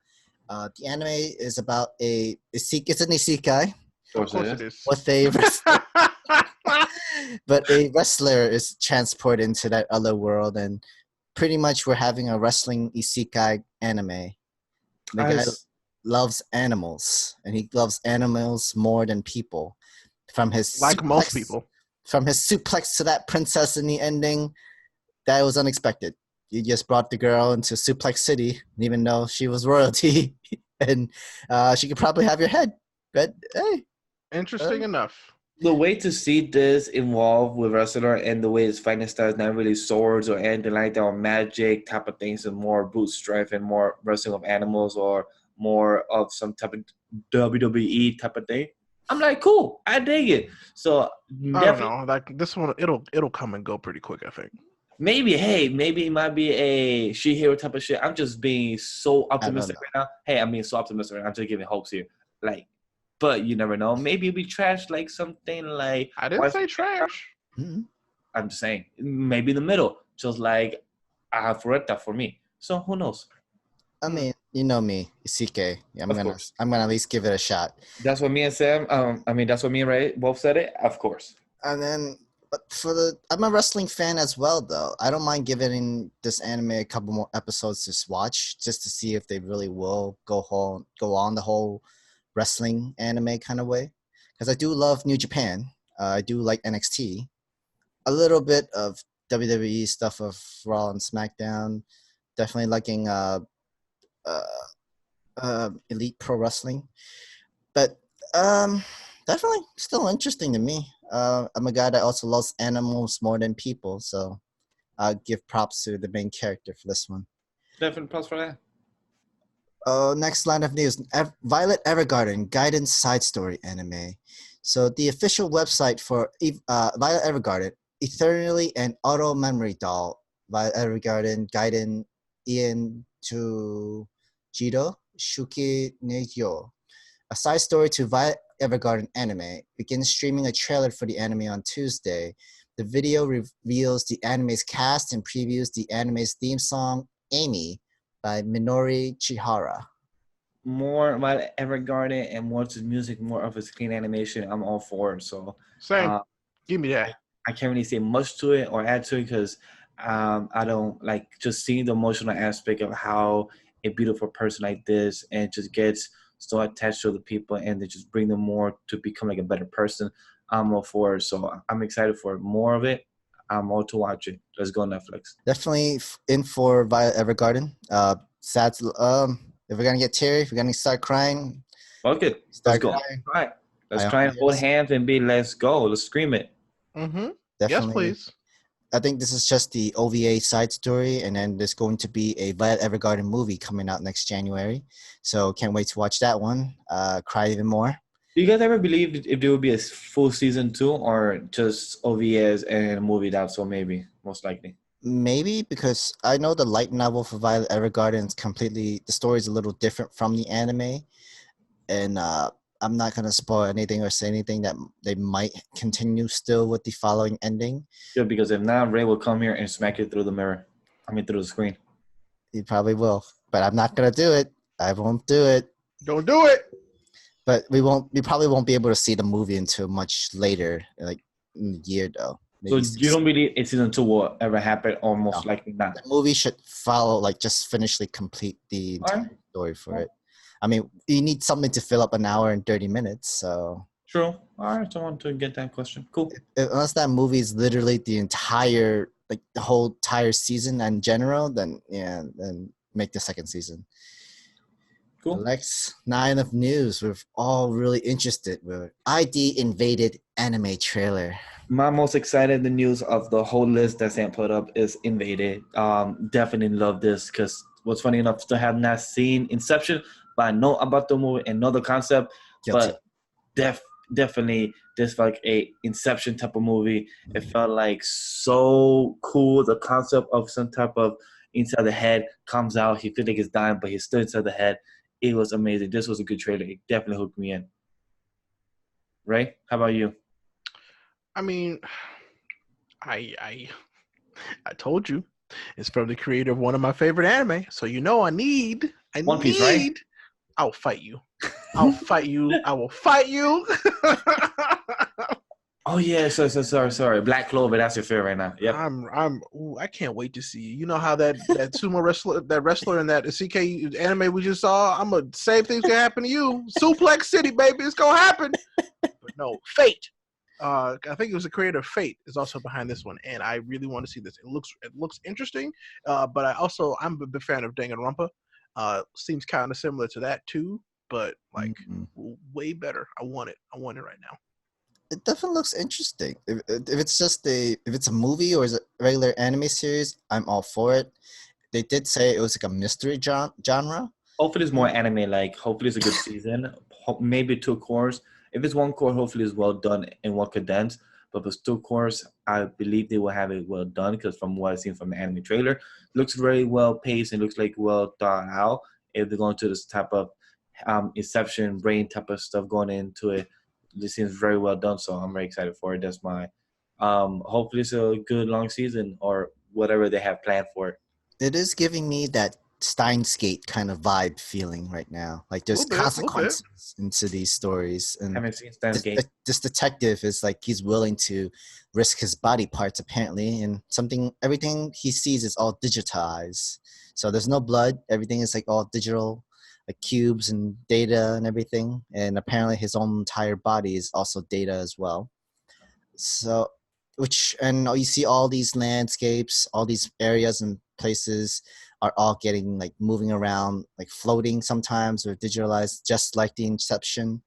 The anime is about it's an isekai. Of course it is. With a but a wrestler is transported into that other world, and pretty much we're having a wrestling isekai anime. The guy loves animals, and he loves animals more than people. From his most people. From his suplex to that princess in the ending, that was unexpected. You just brought the girl into Suplex City, even though she was royalty, and she could probably have your head. But hey, interesting enough. The way to see this involved with wrestler and the way his fighting style is not really swords or anything like that, or magic type of things, and more brute strength and more wrestling of animals, or more of some type of WWE type of thing. I'm like, cool, I dig it. So I don't know, like this one, it'll come and go pretty quick, I think. Maybe it might be a she-hero type of shit. I'm just being so optimistic right now. Hey, I'm being so optimistic right now. I'm just giving hopes here. Like, but you never know. Maybe it'll be trash, like something like... I didn't say trash. Mm-hmm. I'm just saying. Maybe the middle. Just like Fureta for me. So, who knows? I mean, you know me, Isike. I'm gonna at least give it a shot. That's what me and Sam, that's what me and Ray both said it. Of course. And then... But I'm a wrestling fan as well, though. I don't mind giving this anime a couple more episodes to watch, just to see if they really will go on the whole wrestling anime kind of way. Because I do love New Japan. I do like NXT. A little bit of WWE stuff of Raw and SmackDown. Definitely liking Elite Pro Wrestling. But definitely still interesting to me. I'm a guy that also loves animals more than people, so I'll give props to the main character for this one. Definitely props for that. Next line of news. Violet Evergarden, Gaiden side story anime. So the official website for Violet Evergarden, Eternally an Auto Memory Doll, Violet Evergarden, Gaiden Ian to Jiro, Shuki Negyo. A side story to Violet Evergarden anime begins streaming a trailer for the anime on Tuesday. The video reveals the anime's cast and previews the anime's theme song, Amy, by Minori Chihara. More about Evergarden and more to music, more of a screen animation, I'm all for it. So same. Give me that. I can't really say much to it or add to it because I don't like just seeing the emotional aspect of how a beautiful person like this and just gets so attached to the people and they just bring them more to become like a better person. I'm all for it. So I'm excited for more of it. I'm all to watch it. Let's go Netflix. Definitely in for Violet Evergarden. Sad. If we're gonna get teary, if we're gonna start crying, fuck it. Let's go. All right. Let's try and hold hands and be. Let's go. Let's scream it. Mm-hmm. Definitely. Yes, please. I think this is just the OVA side story, and then there's going to be a Violet Evergarden movie coming out next January. So can't wait to watch that one. Cry even more. Do you guys ever believe if there would be a full season 2 or just OVAs and a movie? That's so maybe, most likely. Maybe, because I know the light novel for Violet Evergarden is completely, the story is a little different from the anime. and I'm not gonna spoil anything or say anything that they might continue still with the following ending. Yeah, because if not, Ray will come here and smack you through the mirror. I mean, through the screen. He probably will, but I'm not gonna do it. I won't do it. Don't do it. But we probably won't be able to see the movie until much later, like in the year though. Maybe so you don't believe season 2 will ever happen, or most likely not? The movie should follow, like just complete the entire story for it. I mean, you need something to fill up an hour and 30 minutes, so. True. All right, so I want to get that question. Cool. Unless that movie is literally the entire, like the whole entire season in general, then then make the second season. Cool. The next 9 of news, we're all really interested with ID Invaded anime trailer. My most excited the news of the whole list that Sam put up is Invaded. Definitely love this because what's funny enough to have not seen Inception, but I know about the movie and know the concept. Guilty. But definitely this felt like a Inception type of movie. It felt like so cool. The concept of some type of inside the head comes out. He feels like he's dying, but he's still inside the head. It was amazing. This was a good trailer. It definitely hooked me in. Ray, how about you? I mean, I told you, it's from the creator of one of my favorite anime. So I need One Piece, right? I'll fight you. I'll fight you. I will fight you. Oh yeah, sorry. Black Clover, that's your favorite right now. Yep. I can't wait to see you. You know how that sumo wrestler in that CK anime we just saw. I'm gonna same thing's gonna happen to you. Suplex City, baby, it's gonna happen. But no, Fate. I think it was the creator of Fate is also behind this one, and I really want to see this. It looks interesting, but I'm a big fan of Danganronpa. Seems kind of similar to that too, but like way better. I want it right now. It definitely looks interesting. If it's a movie or is it a regular anime series, I'm all for it. They did say it was like a mystery genre. Hopefully it's more anime like. Hopefully it's a good season. Maybe 2 cores. If it's 1 core, hopefully it's well done and well condensed. But if it's 2 cores, I believe they will have it well done because from what I've seen from the anime trailer, it looks very well paced and looks like well thought out. If they're going to this type of Inception brain type of stuff going into it, this seems very well done. So I'm very excited for it. That's my hopefully it's a good long season or whatever they have planned for it. It is giving me that Steins Gate kind of vibe feeling right now. Like there's consequences into these stories. And I haven't seen Steins Gate. This detective is like he's willing to risk his body parts apparently, and everything he sees is all digitized. So there's no blood. Everything is like all digital, like cubes and data and everything. And apparently his own entire body is also data as well. So you see all these landscapes, all these areas and places are all getting like moving around, like floating sometimes or digitalized, just like the Inception.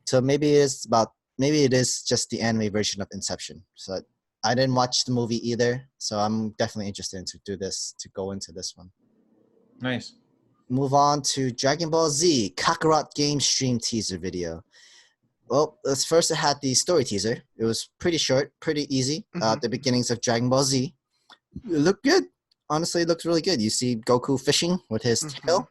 So maybe it is just the anime version of Inception. So I didn't watch the movie either, so I'm definitely interested to go into this one. Nice. Move on to Dragon Ball Z Kakarot game stream teaser video. Well, first it had the story teaser. It was pretty short, pretty easy. The beginnings of Dragon Ball Z. It looked good. Honestly, it looks really good. You see Goku fishing with his tail.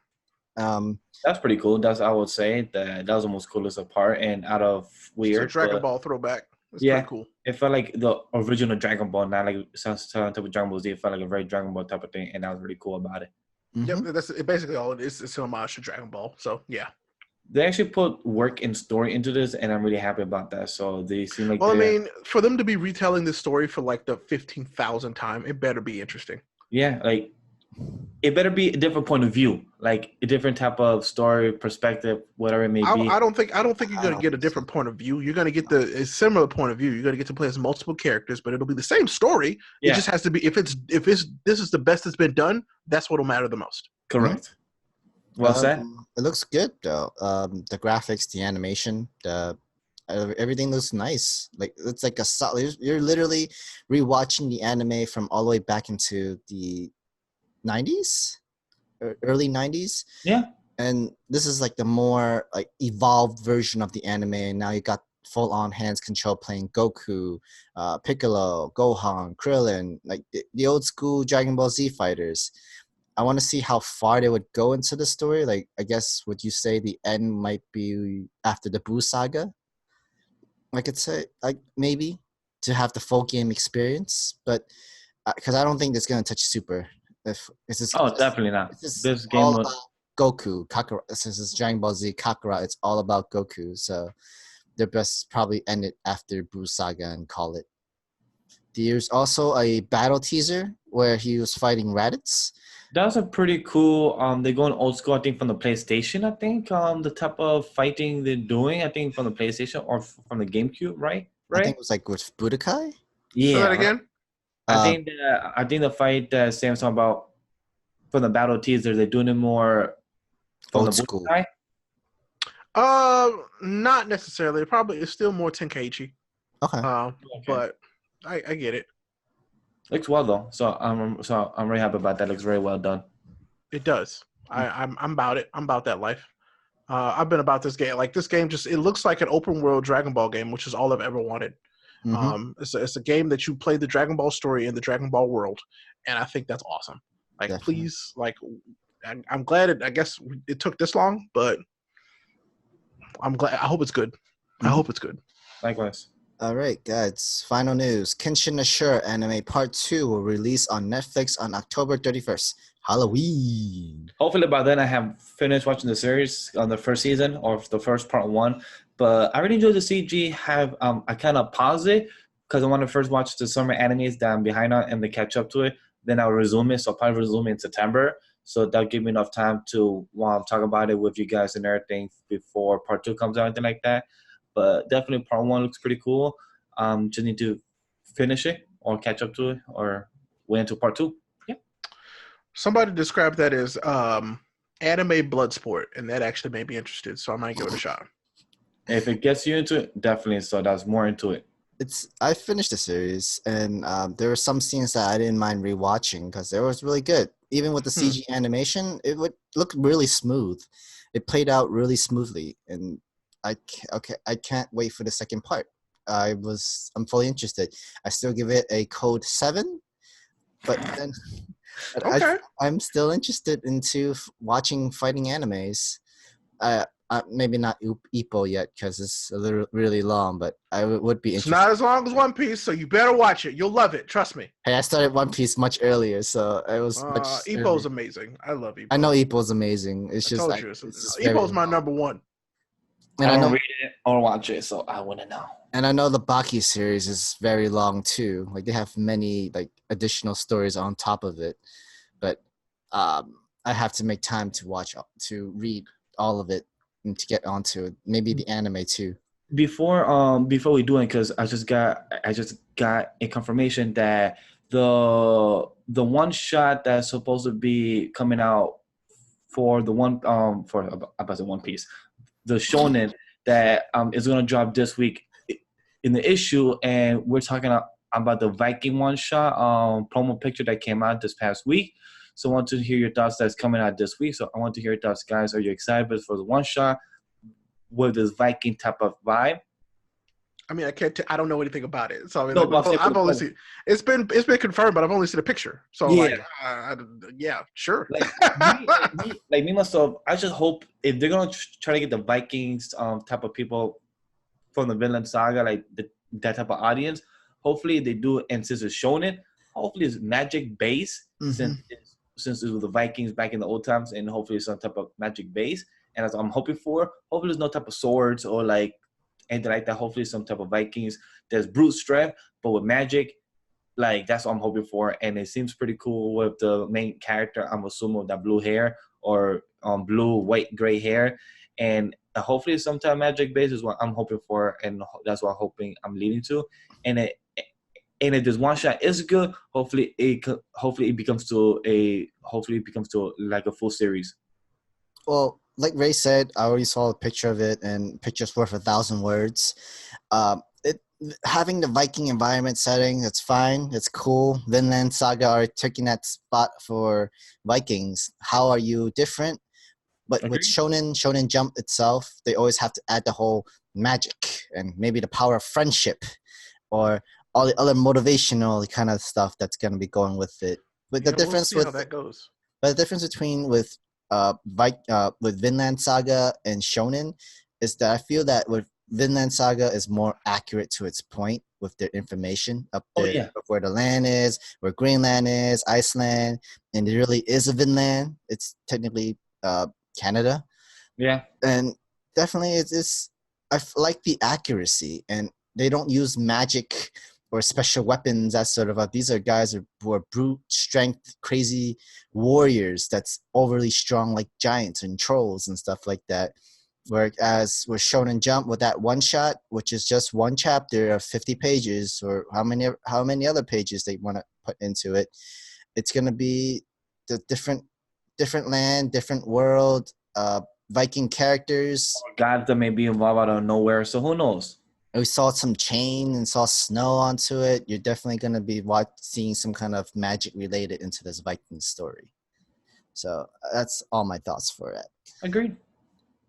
That's pretty cool. I would say that was the most coolest part. And out of weird, it's a Dragon Ball throwback. It's pretty cool. It felt like the original Dragon Ball, not like some type of Dragon Ball Z. It felt like a very Dragon Ball type of thing, and that was really cool about it. Yep, that's basically all it is. It's an homage to Dragon Ball. So yeah. They actually put work and story into this, and I'm really happy about that. So they seem like. Well, I mean, for them to be retelling this story for like the 15,000th time, it better be interesting. Yeah, like it better be a different point of view, like a different type of story, perspective, whatever it may be. I don't think you're gonna get a different point of view. You're gonna get a similar point of view. You're gonna get to play as multiple characters, but it'll be the same story. Yeah. It just has to be if this is the best that's been done. That's what'll matter the most. Correct. Well said. It looks good though. The graphics, the animation, everything looks nice. Like it's like a solid. You're literally rewatching the anime from all the way back into the 90s, early 90s. Yeah. And this is like the more like evolved version of the anime. And now you got full-on hands control playing Goku, Piccolo, Gohan, Krillin, like the old school Dragon Ball Z fighters. I want to see how far they would go into the story. Like, I guess, would you say the end might be after the Boo Saga? I could say, like, maybe to have the full game experience, but because I don't think it's gonna touch Super. If this is definitely not. This game all was about Goku, Kakarot. Since it's Dragon Ball Z Kakarot, it's all about Goku. So they're best probably end it after Boo Saga and call it. There's also a battle teaser where he was fighting Raditz. That's a pretty cool. They're going old school. I think from the PlayStation. I think the type of fighting they're doing. I think from the PlayStation or from the GameCube, right? I think it was like with Budokai. Yeah. Say that again. I think the fight that Sam's talking about from the battle teaser, they're doing it more from old the school. Budokai. Not necessarily. Probably it's still more Tenchi. Okay. But I get it. Looks well though, so I'm really happy about that. Looks very well done. It does. I'm about it. I'm about that life. I've been about this game. Like this game, it looks like an open world Dragon Ball game, which is all I've ever wanted. Mm-hmm. It's a game that you play the Dragon Ball story in the Dragon Ball world, and I think that's awesome. Like, Definitely. please, like, I'm glad I guess it took this long, but I'm glad. I hope it's good. I hope it's good. Likewise. All right, guys. Final news. Kenshin Ashura anime part 2 will release on Netflix on October 31st. Halloween. Hopefully by then I have finished watching the series on the first season or the first part 1. But I really enjoyed the CG. I kind of paused it because I want to first watch the summer animes that I'm behind on and then catch up to it. Then I'll resume it. So I'll probably resume it in September. So that'll give me enough time to talk about it with you guys and everything before part 2 comes out, anything like that. But definitely part 1 looks pretty cool. Just need to finish it or catch up to it or wait until part 2. Yeah. Somebody described that as anime blood sport, and that actually made me interested. So I might give it a shot. If it gets you into it, definitely. So that's more into it. I finished the series, and there were some scenes that I didn't mind rewatching because it was really good. Even with the CG animation, it would look really smooth. It played out really smoothly, and I can't wait for the second part. I'm fully interested. I still give it a code 7, but then Okay. I'm still interested into watching fighting animes. Maybe not Ippo yet because it's a little really long, but I would be interested. It's not as long as One Piece, so you better watch it. You'll love it. Trust me. Hey, I started One Piece much earlier, so it was much. Ippo's amazing. I love Ippo. I know Ippo's amazing. It's just told you, Ippo's my number 1. And I don't read it or watch it, so I wouldn't know. And I know the Baki series is very long too. Like they have many like additional stories on top of it, but I have to make time to read all of it and to get onto it. Maybe the anime too. Before we do it, because I just got a confirmation that the one shot that's supposed to be coming out for the one about the One Piece, the shonen that is gonna drop this week in the issue, and we're talking about the Viking one shot promo picture that came out this past week. So I want to hear your thoughts that's coming out this week. So I want to hear your thoughts, guys. Are you excited for the one shot with this Viking type of vibe? I mean, I don't know anything about it. So I mean, I've only seen it's been confirmed, but I've only seen a picture. So yeah, sure. Like me myself, I just hope if they're gonna try to get the Vikings type of people from the Vinland Saga, like that type of audience, hopefully they do it. And since it's shown it, hopefully it's magic base since it was the Vikings back in the old times, and hopefully some type of magic base. And as I'm hoping for, hopefully there's no type of swords or like anything like that. Hopefully some type of Vikings there's brute strength, but with magic. Like that's what I'm hoping for. And it seems pretty cool with the main character, I'm assuming with that blue hair or blue, white, gray hair. And hopefully some type of magic base is what I'm hoping for, and that's what I'm leading to. And if this one shot is good, hopefully it becomes to like a full series. Well, like Ray said, I already saw a picture of it, and picture's worth 1,000 words. Having the Viking environment setting, it's fine. It's cool. Vinland Saga are taking that spot for Vikings. How are you different? But with Shonen Jump itself, they always have to add the whole magic and maybe the power of friendship or all the other motivational kind of stuff that's going to be going with it. But the difference we'll see how that goes. But the difference between with Vinland Saga and Shonen is that I feel that with Vinland Saga is more accurate to its point with their information up there of where the land is, where Greenland is, Iceland, and there really is a Vinland. It's technically Canada. Yeah. And definitely I like the accuracy, and they don't use magic or special weapons. That sort of these are guys who are brute strength, crazy warriors that's overly strong, like giants and trolls and stuff like that. Whereas with Shonen Jump, with that one shot, which is just one chapter of 50 pages, or how many other pages they want to put into it, it's gonna be the different land, different world, Viking characters. Gods that may be involved out of nowhere, so who knows? We saw some chain and saw snow onto it. You're definitely gonna be seeing some kind of magic related into this Viking story. So that's all my thoughts for it. Agreed.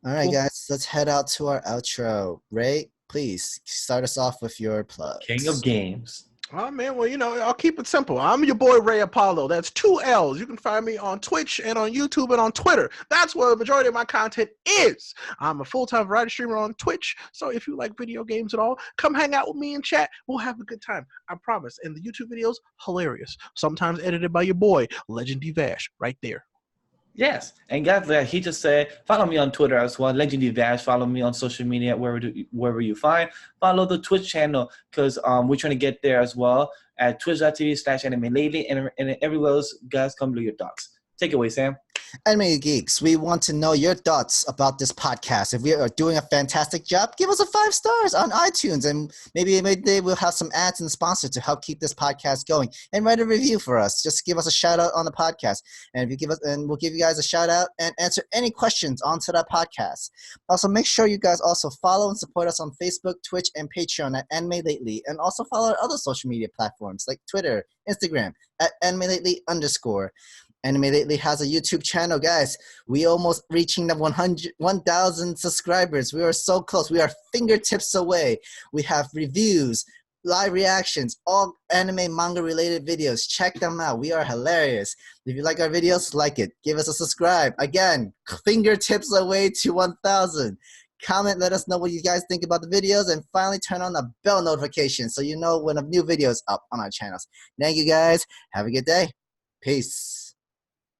All right, guys, let's head out to our outro. Ray, please start us off with your plugs. King of Games. Oh, man, well, I'll keep it simple. I'm your boy, Ray Apollo. That's 2 L's. You can find me on Twitch and on YouTube and on Twitter. That's where the majority of my content is. I'm a full-time variety streamer on Twitch, so if you like video games at all, come hang out with me and chat. We'll have a good time. I promise. And the YouTube videos, hilarious. Sometimes edited by your boy, Legendy Vash, right there. Yes, and guys, he just said, follow me on Twitter as well, Legendy Vash. Follow me on social media wherever you find. Follow the Twitch channel because we're trying to get there as well at twitch.tv/anime-lately, and everywhere else, guys, come to your thoughts. Take it away, Sam. Anime Geeks, we want to know your thoughts about this podcast. If we are doing a fantastic job, give us a 5 stars on iTunes, and maybe we'll have some ads and sponsors to help keep this podcast going. And write a review for us. Just give us a shout out on the podcast, and we'll give you guys a shout out and answer any questions onto that podcast. Also, make sure you guys also follow and support us on Facebook, Twitch, and Patreon at Anime Lately, and also follow our other social media platforms like Twitter, Instagram at @AnimeLately_. Anime Lately has a YouTube channel, guys. We almost reaching the 1,000 subscribers. We are so close. We are fingertips away. We have reviews, live reactions, all anime manga related videos. Check them out. We are hilarious. If you like our videos, like it. Give us a subscribe. Again, fingertips away to 1,000. Comment, let us know what you guys think about the videos, and finally turn on the bell notification so you know when a new video is up on our channels. Thank you, guys. Have a good day. Peace.